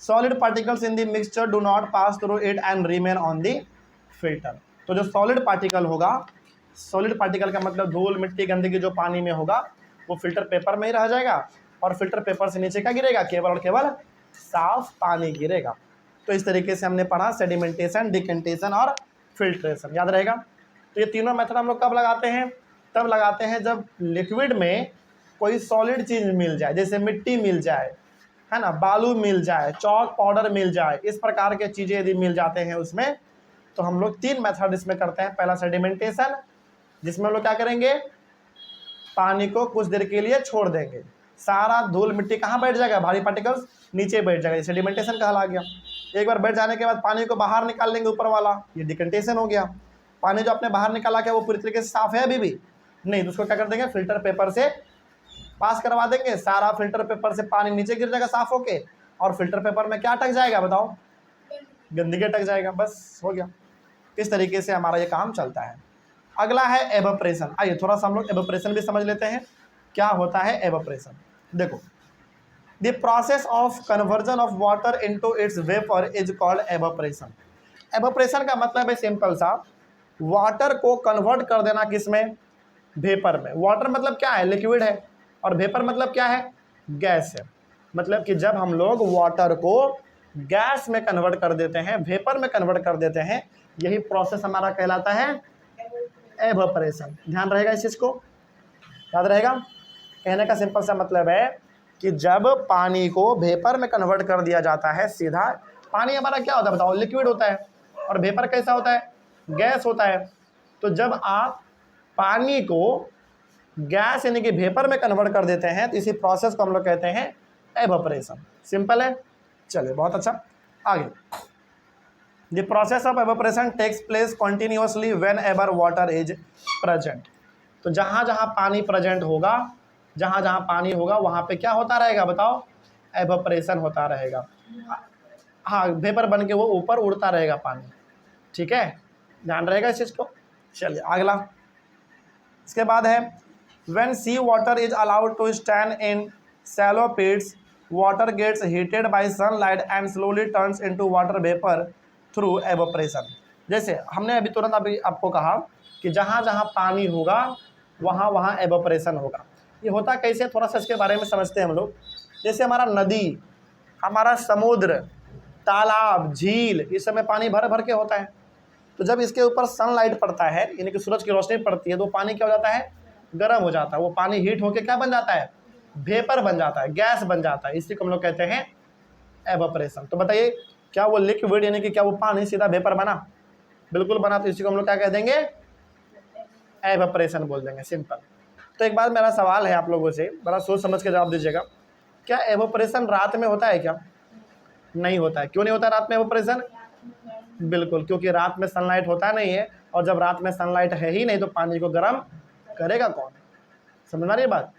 solid particles in the mixture do not pass through it and remain on the filter. तो जो सॉलिड पार्टिकल होगा, सॉलिड पार्टिकल का मतलब धूल मिट्टी गंदगी जो पानी में होगा वो फिल्टर पेपर में ही रह जाएगा और फिल्टर पेपर से नीचे क्या गिरेगा, केवल और केवल साफ पानी गिरेगा। तो इस तरीके से हमने पढ़ा सेडिमेंटेशन, डिकेंटेशन और फिल्ट्रेशन, याद रहेगा। तो ये तीनों मेथड हम लोग कब लगाते हैं, तब लगाते हैं जब लिक्विड में कोई सॉलिड चीज़ मिल जाए, जैसे मिट्टी मिल जाए, है ना, बालू मिल जाए, चौक पाउडर मिल जाए, इस प्रकार के चीज़ें यदि मिल जाते हैं उसमें तो हम लोग 3 मेथड इसमें करते हैं। पहला सेडिमेंटेशन, जिसमें हम लोग क्या करेंगे, पानी को कुछ देर के लिए छोड़ देंगे, सारा धूल मिट्टी कहाँ बैठ जाएगा, भारी पार्टिकल्स नीचे बैठ जाएगा, सेडिमेंटेशन कहला गया। एक बार बैठ जाने के बाद पानी को बाहर निकाल लेंगे ऊपर वाला, ये डिकेंटेशन हो गया। पानी जो आपने बाहर निकाला क्या वो पूरी तरीके से साफ है अभी भी नहीं, तो उसको क्या कर देंगे, फिल्टर पेपर से पास करवा देंगे, सारा फिल्टर पेपर से पानी नीचे गिर जाएगा साफ होके और फिल्टर पेपर में क्या अटक जाएगा, बताओ, गंदगी अटक जाएगा, बस हो गया। इस तरीके से हमारा ये काम चलता है। अगला है एवोपरेशन। आइए थोड़ा सा हम लोग एवोपरेशन भी समझ लेते हैं, क्या होता है एवोपरेशन। देखो, the process of conversion of water into its vapour is called evaporation. Evaporation का मतलब है सिंपल सा, वाटर को कन्वर्ट कर देना किसमें, वेपर में। वाटर मतलब क्या है, लिक्विड है, और वेपर मतलब क्या है, गैस है। मतलब कि जब हम लोग वाटर को गैस में कन्वर्ट कर देते हैं, वेपर में कन्वर्ट कर देते हैं, यही प्रोसेस हमारा कहलाता है एवोपरेशन। ध्यान रहेगा इस चीज़ को, याद रहेगा। कहने का सिंपल सा मतलब है कि जब पानी को वेपर में कन्वर्ट कर दिया जाता है, सीधा पानी हमारा क्या होता है बताओ, लिक्विड होता है, और वेपर कैसा होता है, गैस होता है। तो जब आप पानी को गैस यानी कि वेपर में कन्वर्ट कर देते हैं तो इसी प्रोसेस को हम लोग कहते हैं एवोपरेशन। सिंपल है, चलिए बहुत अच्छा। आगे, the process of evaporation takes place continuously whenever water is present. तो जहाँ जहाँ पानी प्रेजेंट होगा, जहाँ जहाँ पानी होगा वहाँ पे क्या होता रहेगा बताओ, एवोपरेशन होता रहेगा। हाँ, वेपर बन के वो ऊपर उड़ता रहेगा पानी, ठीक है, ध्यान रहेगा इस चीज़ को। चलिए अगला, इसके बाद है when sea water is allowed to stand in shallow pits water gets heated by sunlight and slowly turns into water vapour through evaporation. जैसे हमने अभी तुरंत अभी आपको कहा कि जहाँ जहाँ पानी होगा वहाँ वहाँ एवोपरेशन होगा। ये होता कैसे, थोड़ा सा इसके बारे में समझते हैं हम लोग। जैसे हमारा नदी, हमारा समुद्र, तालाब, झील, इस सब में पानी भर भर के होता है। तो जब इसके ऊपर सनलाइट पड़ता है, यानी कि सूरज की रोशनी पड़ती है, तो पानी क्या हो जाता है, गर्म हो जाता है। वो पानी हीट होके क्या बन जाता है, वेपर बन जाता है, गैस बन जाता है। इसी को हम लोग कहते हैं एवोपरेशन। तो बताइए, क्या वो लिक्विड यानी कि क्या वो पानी सीधा वेपर बना? बिल्कुल बना। तो इसी को हम लोग क्या कह देंगे, एवोपरेशन बोल देंगे, सिंपल। तो एक बार मेरा सवाल है आप लोगों से, बड़ा सोच समझ के जवाब दीजिएगा। क्या एवोपरेशन रात में होता है क्या? नहीं होता है। क्यों नहीं होता रात में एवोपरेशन? बिल्कुल, क्योंकि रात में सनलाइट होता नहीं है, और जब रात में सनलाइट है ही नहीं तो पानी को गर्म करेगा कौन? समझ आ रही है बात?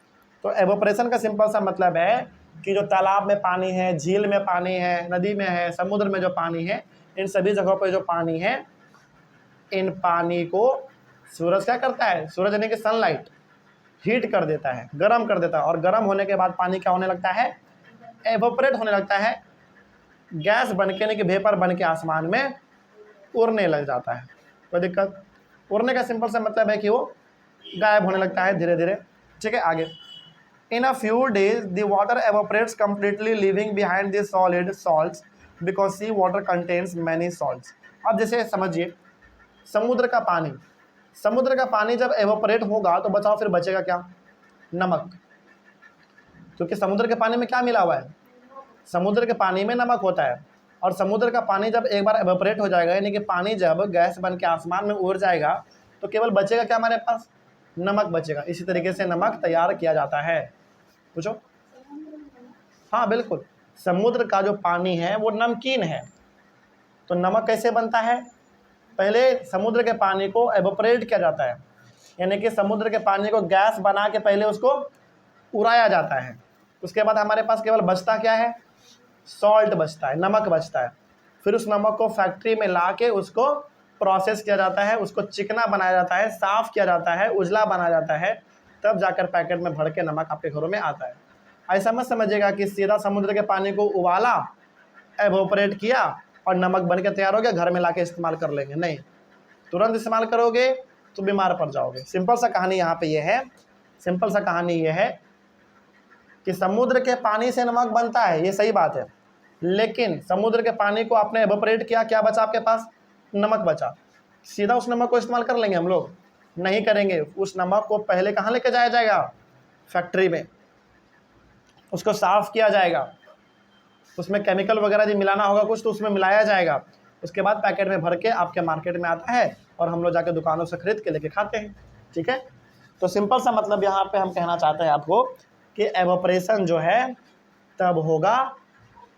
तो एवोपरेशन का सिंपल सा मतलब है कि जो तालाब में पानी है, झील में पानी है, नदी में है, समुद्र में जो पानी है, इन सभी जगहों पर जो पानी है, इन पानी को सूरज क्या करता है, सूरज यानी कि सनलाइट हीट कर देता है, गर्म कर देता है, और गर्म होने के बाद पानी क्या होने लगता है, एवोपरेट होने लगता है, गैस बन के यानी कि वेपर बन के आसमान में उड़ने लग जाता है। कोई दिक्कत? उड़ने का सिंपल सा मतलब है कि वो गायब होने लगता है धीरे धीरे, ठीक है। आगे, in a few days the water evaporates completely leaving behind the solid salts because sea water contains many salts. अब जैसे समझिए, समुद्र का पानी जब एवोपरेट होगा तो बताओ फिर बचेगा क्या? नमक। क्योंकि समुद्र के पानी में क्या मिला हुआ है, समुद्र के पानी में नमक होता है। और समुद्र का पानी जब एक बार एवोपरेट हो जाएगा, यानी कि पानी जब गैस बन के आसमान में उड़ जाएगा, तो केवल बचेगा क्या हमारे पास? नमक बचेगा। इसी तरीके से नमक तैयार किया जाता है। पूछो। हाँ बिल्कुल, समुद्र का जो पानी है वो नमकीन है। तो नमक कैसे बनता है? पहले समुद्र के पानी को एवोपरेट किया जाता है, यानी कि समुद्र के पानी को गैस बना के पहले उसको उड़ाया जाता है। उसके बाद हमारे पास केवल बचता क्या है, सॉल्ट बचता है, नमक बचता है। फिर उस नमक को फैक्ट्री में ला के उसको प्रोसेस किया जाता है, उसको चिकना बनाया जाता है, साफ़ किया जाता है, उजला बनाया जाता है, तब जाकर पैकेट में भर के नमक आपके घरों में आता है। ऐसा मत समझिएगा कि सीधा समुद्र के पानी को उबाला, एवोपरेट किया और नमक बन के तैयार हो गया, घर में ला के इस्तेमाल कर लेंगे। नहीं, तुरंत इस्तेमाल करोगे तो बीमार पड़ जाओगे। सिंपल सा कहानी यहाँ पे ये है, सिंपल सा कहानी ये है कि समुद्र के पानी से नमक बनता है, ये सही बात है, लेकिन समुद्र के पानी को आपने एवोपरेट किया, क्या बचा आपके पास? नमक बचा। सीधा उस नमक को इस्तेमाल कर लेंगे हम लोग? नहीं करेंगे। उस नमक को पहले कहाँ लेके जाया जाएगा? फैक्ट्री में। उसको साफ किया जाएगा, उसमें केमिकल वगैरह जो मिलाना होगा कुछ तो उसमें मिलाया जाएगा। उसके बाद पैकेट में भर के आपके मार्केट में आता है और हम लोग जाके दुकानों से खरीद के लेके खाते हैं, ठीक है। तो सिंपल सा मतलब यहाँ पे हम कहना चाहते हैं आपको कि एवोपरेशन जो है तब होगा,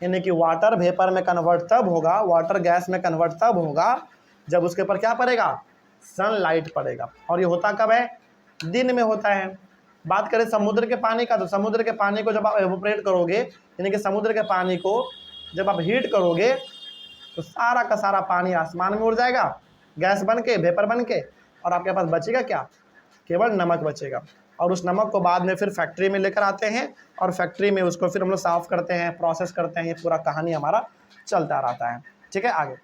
यानी कि वाटर वेपर में कन्वर्ट तब होगा, वाटर गैस में कन्वर्ट तब होगा जब उसके ऊपर क्या पड़ेगा? सनलाइट पड़ेगा। और ये होता कब है? दिन में होता है। बात करें समुद्र के पानी का, तो समुद्र के पानी को जब आप एवोपरेट करोगे, यानी कि समुद्र के पानी को जब आप हीट करोगे, तो सारा का सारा पानी आसमान में उड़ जाएगा, गैस बन के, वेपर बन के, और आपके पास बचेगा क्या? केवल नमक बचेगा। और उस नमक को बाद में फिर फैक्ट्री में लेकर आते हैं, और फैक्ट्री में उसको फिर हम लोग साफ़ करते हैं, प्रोसेस करते हैं। ये पूरा कहानी हमारा चलता रहता है, ठीक है। आगे,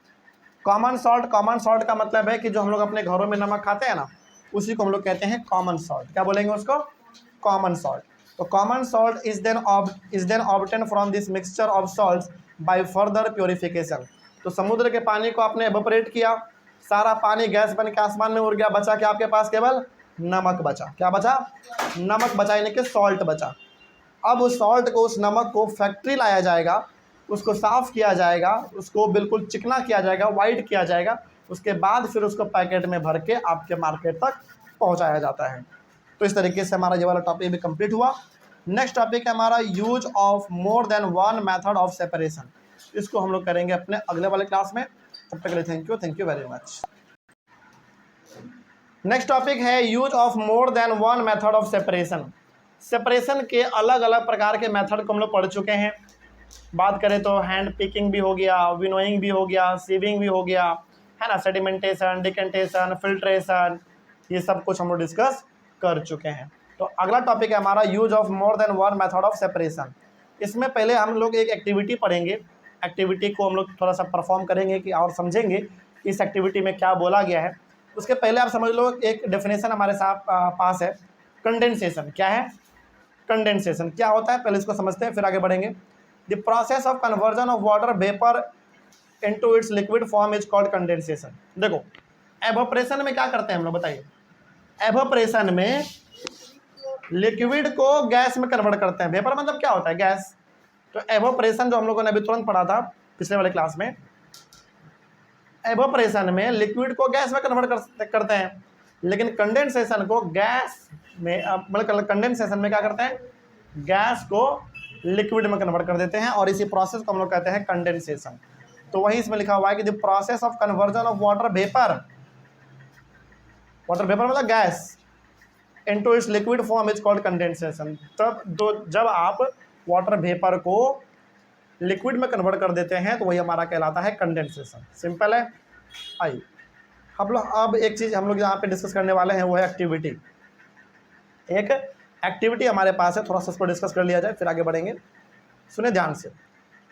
कॉमन सॉल्ट। कॉमन सॉल्ट का मतलब है कि जो हम लोग अपने घरों में नमक खाते हैं ना, उसी को हम लोग कहते हैं कॉमन सॉल्ट। क्या बोलेंगे उसको? Common salt. तो common salt is then obtain from this mixture of salts by further purification. तो समुद्र के पानी को आपने एवोपरेट किया, सारा पानी गैस बन के आसमान में उड़ गया, बचा क्या आपके पास? केवल नमक बचा। क्या बचा? नमक बचा, यानी कि सॉल्ट बचा। अब उस सॉल्ट को, उस नमक को फैक्ट्री लाया जाएगा, उसको साफ़ किया जाएगा, उसको बिल्कुल चिकना किया जाएगा, वाइट किया जाएगा। उसके बाद फिर उसको पैकेट में भर के आपके मार्केट तक पहुंचाया जाता है। तो इस तरीके से हमारा ये वाला टॉपिक भी कंप्लीट हुआ। नेक्स्ट टॉपिक है हमारा use of more than one method of separation. इसको हम लोग करेंगे अपने अगले वाले क्लास में। तब तक के लिए thank you very much. Next topic है use of more than one method of separation. Separation के अलग अलग प्रकार के मेथड को हम लोग पढ़ चुके हैं। बात करें तो हैंड पिकिंग भी हो गया, विनोइंग भी हो गया, सीविंग भी हो गया, है ना, सेडिमेंटेशन, डिकेंटेशन, फिल्ट्रेशन, ये सब कुछ हम लोग डिस्कस कर चुके हैं। तो अगला टॉपिक है हमारा use of more than one method of separation. इसमें पहले हम लोग एक एक्टिविटी पढ़ेंगे, एक्टिविटी को हम लोग थोड़ा सा परफॉर्म करेंगे कि और समझेंगे कि इस एक्टिविटी में क्या बोला गया है। उसके पहले आप समझ लो एक डेफिनेशन हमारे साथ पास है, कंडेंसेशन। क्या है कंडेंसेशन, क्या होता है, पहले इसको समझते हैं फिर आगे बढ़ेंगे। The process of conversion of water vapour into its liquid form is called condensation. देखो एवोपरेशन में क्या करते हैं हम लोग, बताइए। एवोपरेशन में लिक्विड को गैस में कन्वर्ट करते हैं। वेपर मतलब क्या होता है, गैस। तो एवोपरेशन जो हम लोगों ने अभी तुरंत पढ़ा था पिछले वाले क्लास में, एवोपरेशन में लिक्विड को गैस में कन्वर्ट करते हैं, लेकिन कंडेंसेशन को गैस में मतलब कंडेंसेशन में क्या करते हैं, गैस को लिक्विड में कन्वर्ट कर देते हैं, और इसी प्रोसेस को हम लोग कहते हैं कंडेंसेशन। तो वही इसमें लिखा हुआ है कि the process of conversion of water vapour मतलब gas into its liquid form is called condensation. तब जब आप वाटर वेपर को लिक्विड में कन्वर्ट कर देते हैं तो वही हमारा कहलाता है कंडेंसेशन। सिंपल है। आइए हम लोग अब एक चीज़ हम लोग यहाँ पे डिस्कस करने वाले हैं, वो है एक्टिविटी। एक एक्टिविटी हमारे पास है, थोड़ा सा उसको डिस्कस कर लिया जाए फिर आगे बढ़ेंगे। सुने ध्यान से।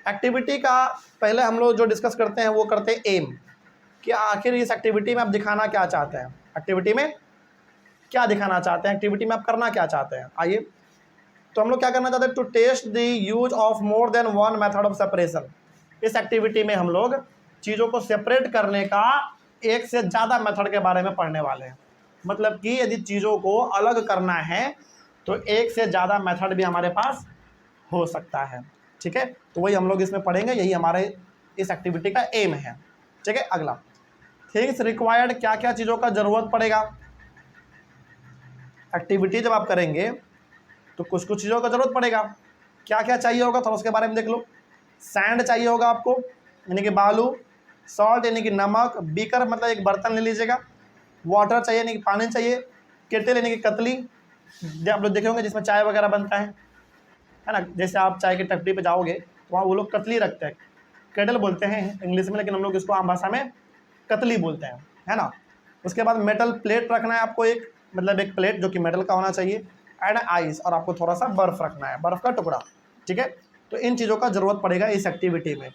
एक्टिविटी का पहले हम लोग जो डिस्कस करते हैं वो करते हैं एम, कि आखिर इस एक्टिविटी में आप दिखाना क्या चाहते हैं, एक्टिविटी में क्या दिखाना चाहते हैं, एक्टिविटी में आप करना क्या चाहते हैं। आइए तो हम लोग क्या करना चाहते हैं, to test the use of more than one method of separation. इस एक्टिविटी में हम लोग चीज़ों को सेपरेट करने का एक से ज़्यादा मेथड के बारे में पढ़ने वाले हैं। मतलब कि यदि चीज़ों को अलग करना है तो एक से ज़्यादा मेथड भी हमारे पास हो सकता है। ठीक है, तो वही हम लोग इसमें पढ़ेंगे, यही हमारे इस एक्टिविटी का एम है। ठीक है, अगला थिंग्स रिक्वायर्ड, क्या क्या चीज़ों का ज़रूरत पड़ेगा। एक्टिविटी जब आप करेंगे तो कुछ कुछ चीज़ों का ज़रूरत पड़ेगा। क्या क्या चाहिए होगा थोड़ा उसके बारे में देख लो। सैंड चाहिए होगा आपको, यानी कि बालू। सॉल्ट यानी कि नमक। बीकर मतलब एक बर्तन ले लीजिएगा। वाटर चाहिए यानी कि पानी चाहिए। केटल यानी कि कतली, आप लोग देखे होंगे जिसमें चाय वगैरह बनता है ना। जैसे आप चाय की टपरी पे जाओगे तो वहाँ वो लोग कतली रखते हैं, केटल बोलते हैं इंग्लिश में, लेकिन हम लोग इसको आम भाषा में कतली बोलते हैं, है ना। उसके बाद मेटल प्लेट रखना है आपको, एक मतलब एक प्लेट जो कि मेटल का होना चाहिए, एंड आइस, और आपको थोड़ा सा बर्फ़ रखना है, बर्फ़ का टुकड़ा। ठीक है, तो इन चीज़ों का ज़रूरत पड़ेगा इस एक्टिविटी में।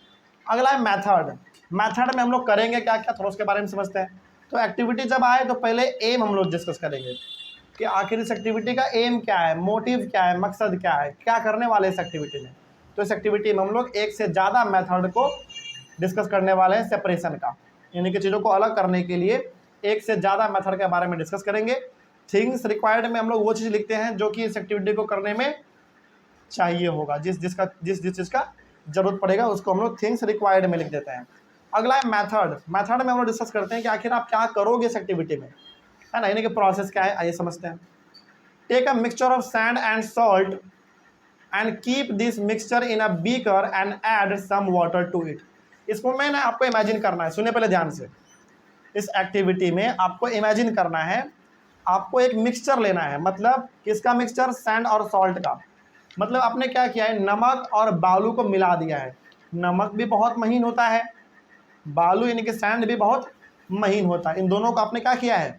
अगला है मेथड। मेथड में हम लोग करेंगे क्या क्या, थोड़ा उसके बारे में समझते हैं। तो एक्टिविटी जब आए तो पहले एम हम लोग डिस्कस करेंगे कि आखिर इस एक्टिविटी का एम क्या है, मोटिव क्या है, मकसद क्या है, क्या करने वाले इस एक्टिविटी में। तो इस एक्टिविटी में हम लोग एक से ज़्यादा मेथड को डिस्कस करने वाले हैं सेपरेशन का, यानी कि चीज़ों को अलग करने के लिए एक से ज़्यादा मेथड के बारे में डिस्कस करेंगे। थिंग्स रिक्वायर्ड में हम लोग वो चीज़ लिखते हैं जो कि इस एक्टिविटी को करने में चाहिए होगा, जिस चीज़ का जरूरत पड़ेगा उसको हम लोग थिंग्स रिक्वायर्ड में लिख देते हैं। अगला है मेथड। मेथड में हम लोग डिस्कस करते हैं कि आखिर आप क्या करोगे इस एक्टिविटी में, है ना, यानी कि प्रोसेस क्या है। आइए समझते हैं। Take a mixture of sand and salt and keep this mixture in a beaker and add some water to it. इसको मैंने आपको इमेजिन करना है, सुनिए पहले ध्यान से। इस एक्टिविटी में आपको इमेजिन करना है, आपको एक मिक्सचर लेना है। मतलब किसका मिक्सचर, सैंड और सॉल्ट का। मतलब आपने क्या किया है, नमक और बालू को मिला दिया है। नमक भी बहुत महीन होता है, बालू यानी कि सैंड भी बहुत महीन होता है। इन दोनों को आपने क्या किया है,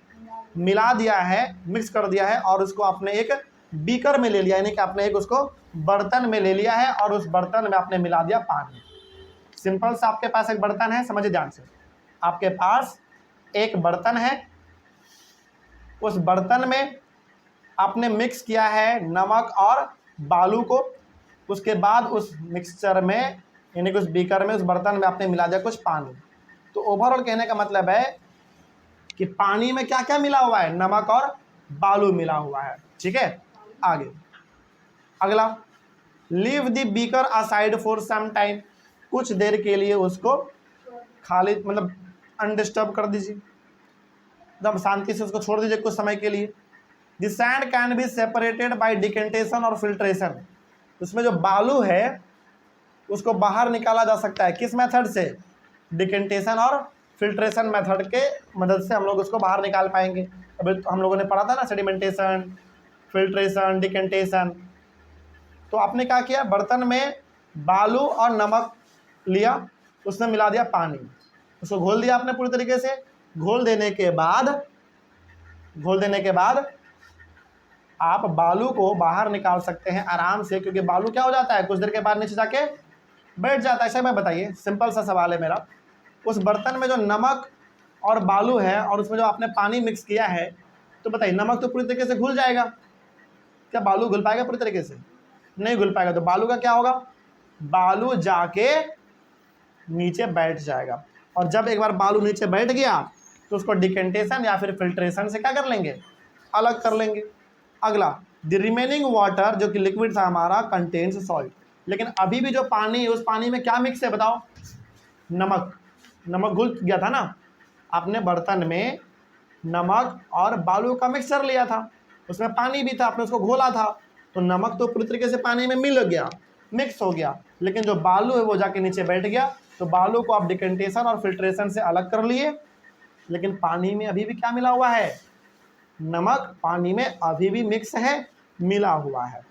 मिला दिया है, मिक्स कर दिया है, और उसको आपने एक बीकर में ले लिया, यानी कि आपने एक उसको बर्तन में ले लिया है, और उस बर्तन में आपने मिला दिया पानी। सिंपल सा आपके पास एक बर्तन है, समझिए ध्यान से। आपके पास एक बर्तन है, उस बर्तन में आपने मिक्स किया है नमक और बालू को। उसके बाद उस मिक्सचर में यानी कि उस बीकर में, उस बर्तन में आपने मिला दिया कुछ पानी। तो ओवरऑल कहने का मतलब है कि पानी में क्या क्या मिला हुआ है, नमक और बालू मिला हुआ है। ठीक है, आगे अगला, leave the beaker aside for some time. कुछ देर के लिए उसको खाली मतलब अनडिस्टर्ब कर दीजिए, एकदम शांति से उसको छोड़ दीजिए कुछ समय के लिए। The sand can be separated by decantation और फिल्ट्रेशन। उसमें जो बालू है उसको बाहर निकाला जा सकता है, किस मेथड से, डिकेंटेशन और फिल्ट्रेशन मेथड के मदद से हम लोग उसको बाहर निकाल पाएंगे। अभी तो हम लोगों ने पढ़ा था ना, सेडिमेंटेशन, फिल्ट्रेशन, डिकेंटेशन। तो आपने क्या किया, बर्तन में बालू और नमक लिया, उसमें मिला दिया पानी, उसको घोल दिया आपने पूरी तरीके से। घोल देने के बाद आप बालू को बाहर निकाल सकते हैं आराम से, क्योंकि बालू क्या हो जाता है, कुछ देर के बाद नीचे जाके बैठ जाता है। ऐसा मैं बताइए, सिंपल सा सवाल है मेरा। उस बर्तन में जो नमक और बालू है और उसमें जो आपने पानी मिक्स किया है, तो बताइए नमक तो पूरी तरीके से घुल जाएगा, क्या बालू घुल पाएगा पूरी तरीके से? नहीं घुल पाएगा। तो बालू का क्या होगा, बालू जाके नीचे बैठ जाएगा, और जब एक बार बालू नीचे बैठ गया तो उसको डिकेंटेशन या फिर फिल्ट्रेशन से क्या कर लेंगे, अलग कर लेंगे। अगला, द रिमेनिंग वाटर, जो कि लिक्विड था हमारा, कंटेन्स सॉल्ट। लेकिन अभी भी जो पानी है, उस पानी में क्या मिक्स है बताओ, नमक घुल गया था ना। आपने बर्तन में नमक और बालू का मिक्सचर लिया था, उसमें पानी भी था, आपने उसको घोला था, तो नमक तो पूरी तरीके से पानी में मिल गया, मिक्स हो गया। लेकिन जो बालू है वो जाके नीचे बैठ गया, तो बालू को आप डिकेंटेशन और फिल्ट्रेशन से अलग कर लिए, लेकिन पानी में अभी भी क्या मिला हुआ है, नमक पानी में अभी भी मिक्स है, मिला हुआ है।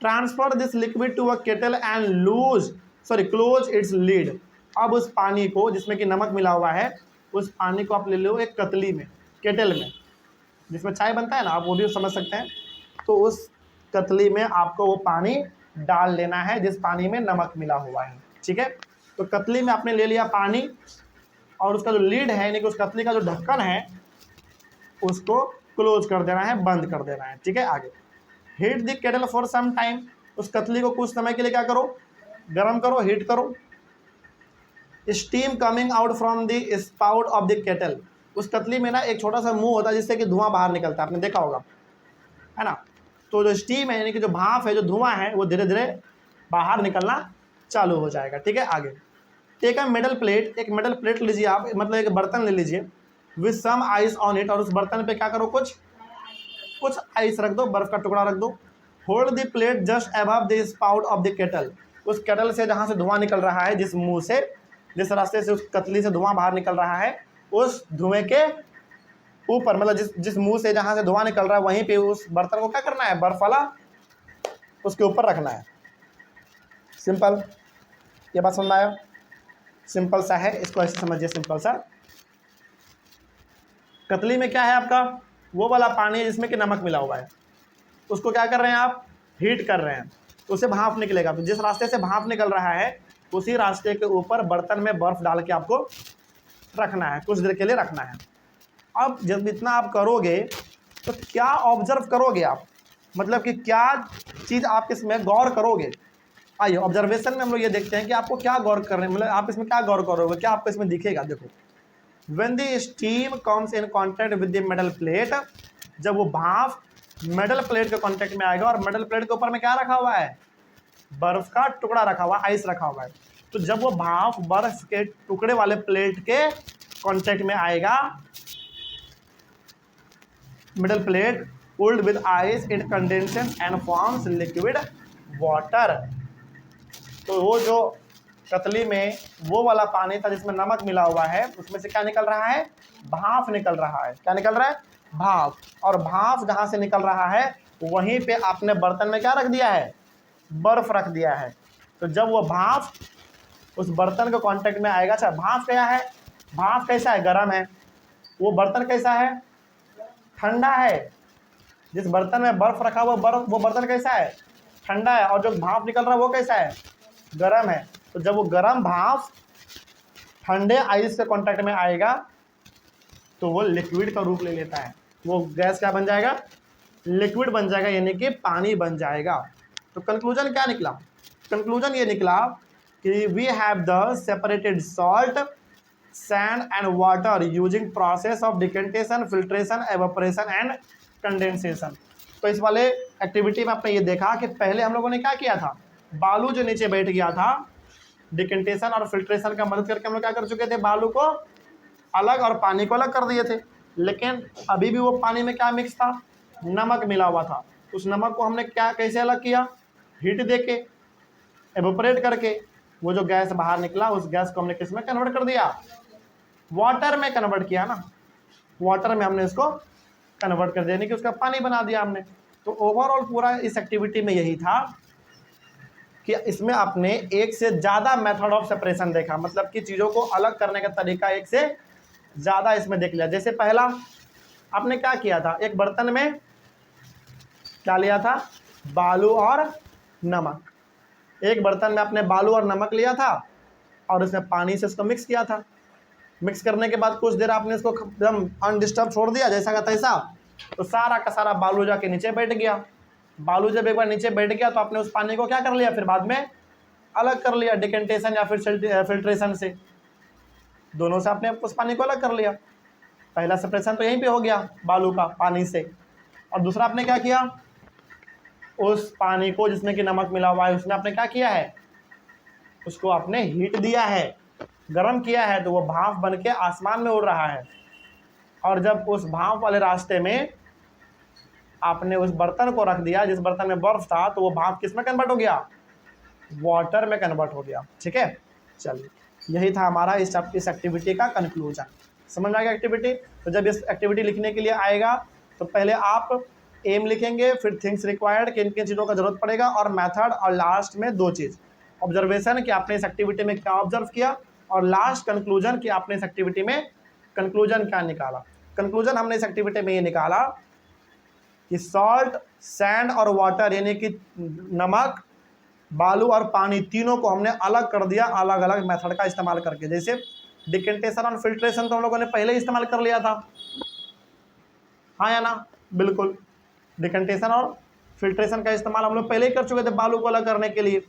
Transfer this liquid to a kettle and close its lid. अब उस पानी को, जिसमें कि नमक मिला हुआ है, उस पानी को आप ले लो एक कतली में, केटल में, जिसमें चाय बनता है ना, आप वो भी समझ सकते हैं। तो उस कतली में आपको वो पानी डाल लेना है जिस पानी में नमक मिला हुआ है, ठीक है। तो कतली में आपने ले लिया पानी, और उसका जो लीड है, यानी कि उस कतली का जो ढक्कन है, उसको क्लोज कर देना है, बंद कर देना है, ठीक है। आगे, heat the kettle for some time. उस कतली को कुछ समय के लिए क्या करो, गर्म करो, हीट करो। Steam coming out from the spout of the kettle. उस कतली में ना एक छोटा सा मुंह होता है जिससे कि धुआं बाहर निकलता है, आपने देखा होगा, है ना। तो जो स्टीम है, यानी कि जो भाप है, जो धुआं है, वो धीरे धीरे बाहर निकलना चालू हो जाएगा, ठीक है। आगे, टेक अ मेटल प्लेट। एक मेटल प्लेट लीजिए आप, मतलब एक बर्तन ले लीजिए, with some ice on it. और उस बर्तन पे क्या करो, कुछ आइस रख दो, बर्फ का टुकड़ा रख दो। Hold the plate just above the spout of the kettle. उस केटल से जहाँ से धुआं निकल रहा है, जिस मुंह से, जिस रास्ते से उस कतली से धुआं बाहर निकल रहा है, उस धुएं के ऊपर, मतलब जिस मुंह से जहाँ से धुआं निकल रहा है, वहीं पे उस बर्तन को क्या करना है, बर्फ वाला उसके ऊपर रखना है। सिंपल, ये बात समझ में आया? सिंपल सा है, इसको ऐसे समझिए, सिंपल सा। कतली में क्या है आपका, वो वाला पानी है जिसमें कि नमक मिला हुआ है, उसको क्या कर रहे हैं आप, हीट कर रहे हैं, तो उससे भाप निकलेगा। तो जिस रास्ते से भाप निकल रहा है, उसी रास्ते के ऊपर बर्तन में बर्फ डाल के आपको रखना है, कुछ देर के लिए रखना है। अब जब इतना आप करोगे तो क्या ऑब्जर्व करोगे आप, मतलब कि क्या चीज़ आप इसमें गौर करोगे। आइए ऑब्जर्वेशन में हम लोग ये देखते हैं कि आपको क्या गौर कर रहे हैं, मतलब आप इसमें क्या गौर करोगे, क्या आपको इसमें दिखेगा। देखो, when the steam comes in contact with the metal plate, जब वो भाप मेटल प्लेट के कांटेक्ट में आएगा, और मेटल प्लेट के ऊपर में क्या रखा हुआ है, बर्फ का टुकड़ा रखा हुआ है, आइस रखा हुआ है। तो जब वो भाप बर्फ के टुकड़े वाले प्लेट के कांटेक्ट में आएगा, metal plate cooled with ice, it condenses and forms liquid water। तो वो जो कतली में वो वाला पानी था जिसमें नमक मिला हुआ है, उसमें से क्या निकल रहा है, भाप निकल रहा है। क्या निकल रहा है, भाप। और भाप जहाँ से निकल रहा है, वहीं पे आपने बर्तन में क्या रख दिया है, बर्फ रख दिया है। तो जब वो भाप उस बर्तन के कांटेक्ट में आएगा, अच्छा भाप क्या है, भाप कैसा है, गर्म है। वो बर्तन कैसा है, ठंडा है। जिस बर्तन में बर्फ रखा हुआ वो बर्तन कैसा है, ठंडा है। और जो भाप निकल रहा है वो कैसा है, गर्म है। तो जब वो गर्म भाप ठंडे आइस के कांटेक्ट में आएगा, तो वो लिक्विड का रूप ले लेता है। वो गैस क्या बन जाएगा, लिक्विड बन जाएगा, यानी कि पानी बन जाएगा। तो कंक्लूजन क्या निकला, कंक्लूजन ये निकला कि we have the separated salt, sand and water using process of decantation, filtration, evaporation and condensation. तो इस वाले एक्टिविटी में आपने ये देखा कि पहले हम लोगों ने क्या किया था, बालू जो नीचे बैठ गया था, डिकेंटेशन और फिल्ट्रेशन का मदद करके हम लोग क्या कर चुके थे, बालू को अलग और पानी को अलग कर दिए थे। लेकिन अभी भी वो पानी में क्या मिक्स था, नमक मिला हुआ था। उस नमक को हमने क्या, कैसे अलग किया, हीट दे के, एवोपरेट करके। वो जो गैस बाहर निकला, उस गैस को हमने किस में कन्वर्ट कर दिया, वाटर में कन्वर्ट किया ना, वाटर में हमने इसको कन्वर्ट कर दिया, यानी कि उसका पानी बना दिया हमने। तो ओवरऑल पूरा इस एक्टिविटी में यही था कि इसमें आपने एक से ज़्यादा मेथड ऑफ सेपरेशन देखा, मतलब कि चीज़ों को अलग करने का तरीका एक से ज़्यादा इसमें देख लिया। जैसे पहला आपने क्या किया था, एक बर्तन में क्या लिया था, बालू और नमक। एक बर्तन में आपने बालू और नमक लिया था और उसमें पानी से उसको मिक्स किया था। मिक्स करने के बाद कुछ देर आपने इसको एकदम अनडिस्टर्ब छोड़ दिया जैसा का तैसा, तो सारा का सारा बालू जाके नीचे बैठ गया। बालू जब एक बार नीचे बैठ गया तो आपने उस पानी को क्या कर लिया, फिर बाद में अलग कर लिया डिकेंटेशन या फिर फिल्ट्रेशन से। दोनों से आपने उस पानी को अलग कर लिया। पहला सेपरेशन तो यहीं पे हो गया बालू का पानी से, और दूसरा आपने क्या किया, उस पानी को जिसमें कि नमक मिला हुआ है उसमें आपने क्या किया है, उसको आपने हीट दिया है, गर्म किया है, तो वो भाप बन के आसमान में उड़ रहा है। और जब उस भाप वाले रास्ते में आपने उस बर्तन को रख दिया जिस बर्तन में बर्फ था, तो वो भाप किस में कन्वर्ट हो गया, वाटर में कन्वर्ट हो गया। ठीक है, चलिए यही था हमारा इस एक्टिविटी का कंक्लूजन। समझ आ गया एक्टिविटी। तो जब इस एक्टिविटी लिखने के लिए आएगा तो पहले आप एम लिखेंगे, फिर थिंग्स रिक्वायर्ड, किन किन चीज़ों का जरूरत पड़ेगा, और मेथड, और लास्ट में 2 चीज़, ऑब्जर्वेशन कि आपने इस एक्टिविटी में क्या ऑब्जर्व किया, और लास्ट कंक्लूजन कि आपने इस एक्टिविटी में कंक्लूजन क्या निकाला। कंक्लूजन हमने इस एक्टिविटी में ये निकाला कि सॉल्ट, सैंड और वाटर, यानी कि नमक, बालू और पानी, तीनों को हमने अलग कर दिया अलग अलग मेथड का इस्तेमाल करके। जैसे डिकेंटेशन और फिल्ट्रेशन तो हम लोगों ने पहले ही इस्तेमाल कर लिया था, हाँ या ना, बिल्कुल। डिकेंटेशन और फिल्ट्रेशन का इस्तेमाल हम लोग पहले ही कर चुके थे बालू को अलग करने के लिए।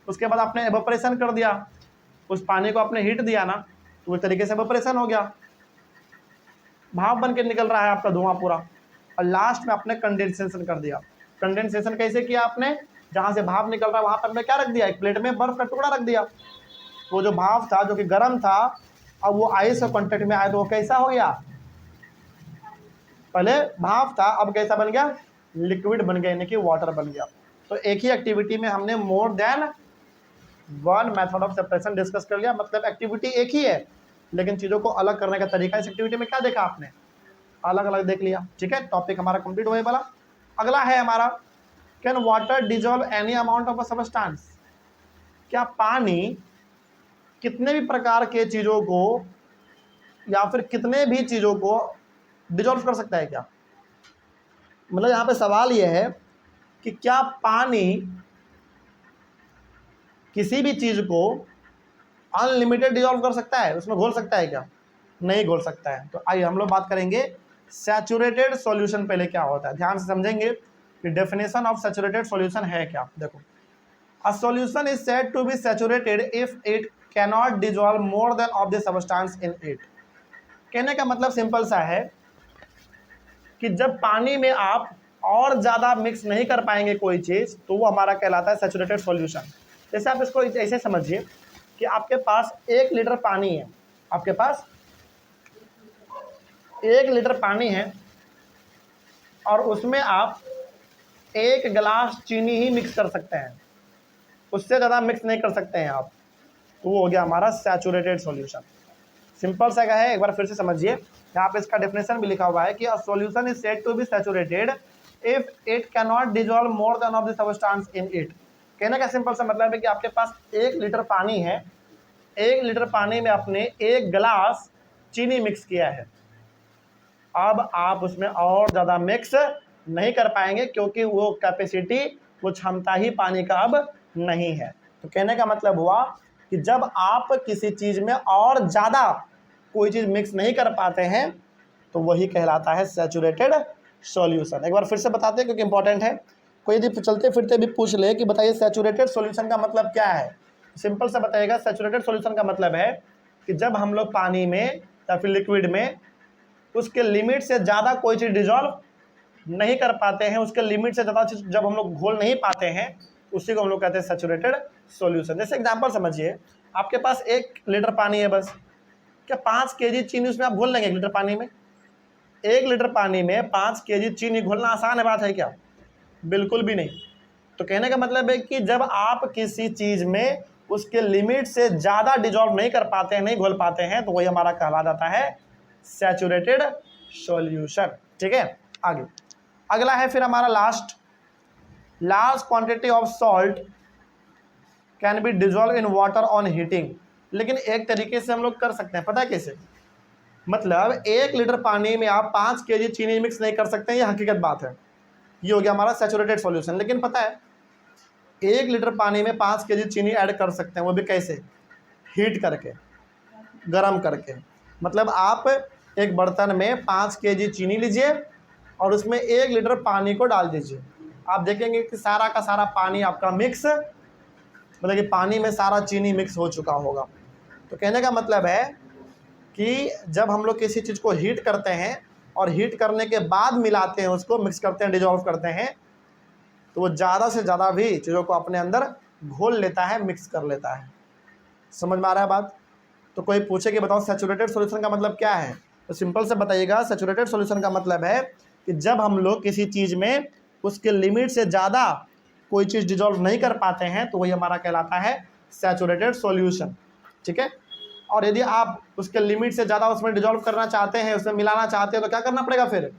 उसके बाद आपने एवोपरेशन कर दिया, उस पानी को आपने हीट दिया ना, तो उस तरीके से एवोपरेशन हो गया, भाप बन के निकल रहा है आपका धुआं पूरा। और लास्ट में आपने कंडेंसेशन कर दिया। कंडेंसेशन कैसे किया आपने, जहाँ से भाप निकल रहा है वहाँ पर हमने क्या रख दिया, एक प्लेट में बर्फ का टुकड़ा रख दिया। वो जो भाप था जो कि गर्म था, अब वो आइस के कांटेक्ट में आया तो वो कैसा हो गया, पहले भाप था अब कैसा बन गया, लिक्विड बन गया, यानी कि वाटर बन गया। तो एक ही एक्टिविटी में हमने more than 1 method of separation discuss कर लिया। मतलब एक्टिविटी एक ही है लेकिन चीज़ों को अलग करने का तरीका इस एक्टिविटी में क्या देखा आपने, अलग अलग देख लिया। ठीक है, टॉपिक हमारा कंप्लीट होने वाला। अगला है हमारा, can water dissolve any amount of a substance. क्या पानी कितने भी प्रकार के चीज़ों को या फिर कितने भी चीज़ों को डिजॉल्व कर सकता है क्या। मतलब यहाँ पे सवाल यह है कि क्या पानी किसी भी चीज़ को अनलिमिटेड डिजॉल्व कर सकता है, उसमें घोल सकता है क्या, नहीं घोल सकता है। तो आइए हम लोग बात करेंगे सैचुरेटेड सॉल्यूशन पहले क्या होता है, ध्यान से समझेंगे कि डेफिनेशन ऑफ सैचुरेटेड सॉल्यूशन है क्या। देखो, a solution is said to be saturated if it cannot dissolve more than of the substance in it. कहने का मतलब सिंपल सा है कि जब पानी में आप और ज़्यादा मिक्स नहीं कर पाएंगे कोई चीज़, तो वो हमारा कहलाता है सैचुरेटेड सॉल्यूशन। जैसे आप इसको ऐसे समझिए कि आपके पास 1 लीटर पानी है, आपके पास 1 लीटर पानी है और उसमें आप 1 गिलास चीनी ही मिक्स कर सकते हैं, उससे ज़्यादा मिक्स नहीं कर सकते हैं आप, तो वो हो गया हमारा सैचुरेटेड सॉल्यूशन। सिंपल सा है, एक बार फिर से समझिए, यहाँ पे इसका डेफिनेशन भी लिखा हुआ है कि a solution is said to be saturated if it can not dissolve more than of the substance in it. कहने का सिंपल सा मतलब है कि आपके पास 1 लीटर पानी है, 1 लीटर पानी में आपने 1 गिलास चीनी मिक्स किया है। अब आप उसमें और ज़्यादा मिक्स नहीं कर पाएंगे क्योंकि वो कैपेसिटी, वो क्षमता ही पानी का अब नहीं है। तो कहने का मतलब हुआ कि जब आप किसी चीज़ में और ज़्यादा कोई चीज़ मिक्स नहीं कर पाते हैं तो वही कहलाता है सैचुरेटेड सॉल्यूशन। एक बार फिर से बताते हैं क्योंकि इंपॉर्टेंट है, कोई यदि चलते फिरते भी पूछ ले कि बताइए सैचुरेटेड सॉल्यूशन का मतलब क्या है, सिंपल से बताइएगा। सैचुरेटेड सॉल्यूशन का मतलब है कि जब हम लोग पानी में या फिर लिक्विड में उसके लिमिट से ज़्यादा कोई चीज़ डिजॉल्व नहीं कर पाते हैं, उसके लिमिट से ज़्यादा चीज़ जब हम लोग घोल नहीं पाते हैं, उसी को हम लोग कहते हैं सैचुरेटेड सॉल्यूशन। जैसे एग्जांपल समझिए, आपके पास 1 लीटर पानी है बस, क्या 5 केजी चीनी उसमें आप घोल लेंगे 1 लीटर पानी में? 1 लीटर पानी में 5 केजी चीनी घोलना आसान है बात है क्या? बिल्कुल भी नहीं। तो कहने का मतलब है कि जब आप किसी चीज़ में उसके लिमिट से ज़्यादा डिजॉल्व नहीं कर पाते हैं, नहीं घोल पाते हैं, तो वही हमारा कहला जाता है सैचुरेटेड सॉल्यूशन। ठीक है, आगे अगला है फिर हमारा large quantity of salt can be dissolve in water on heating. लेकिन एक तरीके से हम लोग कर सकते हैं, पता है कैसे? मतलब 1 लीटर पानी में आप 5 केजी चीनी मिक्स नहीं कर सकते, ये हकीकत बात है। ये हो गया हमारा सैचुरेटेड सॉल्यूशन। लेकिन पता है 1 लीटर पानी में 5 केजी चीनी ऐड कर सकते हैं, वो भी कैसे? हीट करके, गर्म करके। मतलब आप एक बर्तन में 5 केजी चीनी लीजिए और उसमें 1 लीटर पानी को डाल दीजिए। आप देखेंगे कि सारा का सारा पानी आपका मिक्स, मतलब कि पानी में सारा चीनी मिक्स हो चुका होगा। तो कहने का मतलब है कि जब हम लोग किसी चीज़ को हीट करते हैं और हीट करने के बाद मिलाते हैं, उसको मिक्स करते हैं, डिजॉल्व करते हैं, तो वो ज़्यादा से ज़्यादा भी चीज़ों को अपने अंदर घोल लेता है, मिक्स कर लेता है। समझ में आ रहा है बात? तो कोई पूछे कि बताओ सैचुरेटेड सॉल्यूशन का मतलब क्या है, तो सिंपल से बताइएगा, सैचुरेटेड सॉल्यूशन का मतलब है कि जब हम लोग किसी चीज़ में उसके लिमिट से ज़्यादा कोई चीज़ डिजॉल्व नहीं कर पाते हैं, तो वही हमारा कहलाता है सैचुरेटेड सॉल्यूशन। ठीक है? और यदि आप उसके लिमिट से ज़्यादा उसमें डिजॉल्व करना चाहते हैं, उसमें मिलाना चाहते हैं, तो क्या करना पड़ेगा? फिर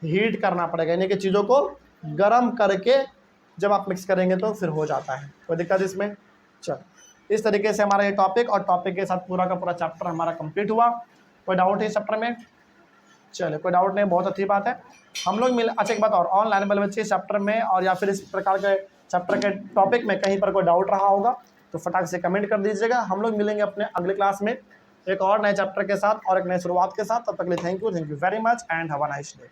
हीट करना पड़ेगा, यानी कि चीज़ों को गर्म करके जब आप मिक्स करेंगे तो फिर हो जाता है। कोई दिक्कत इसमें? चल, इस तरीके से हमारा ये टॉपिक और टॉपिक के साथ पूरा का पूरा चैप्टर हमारा कंप्लीट हुआ। कोई डाउट है इस चैप्टर में? चलिए, कोई डाउट नहीं, बहुत अच्छी बात है। हम लोग अच्छा एक बात और, ऑनलाइन वाले बच्चे इस चैप्टर में और या फिर इस प्रकार के चैप्टर के टॉपिक में कहीं पर कोई डाउट रहा होगा तो फटाक से कमेंट कर दीजिएगा। हम लोग मिलेंगे अपने अगले क्लास में एक और नए चैप्टर के साथ और एक नए शुरुआत के साथ। तब तक के लिए thank you very much and have a nice day.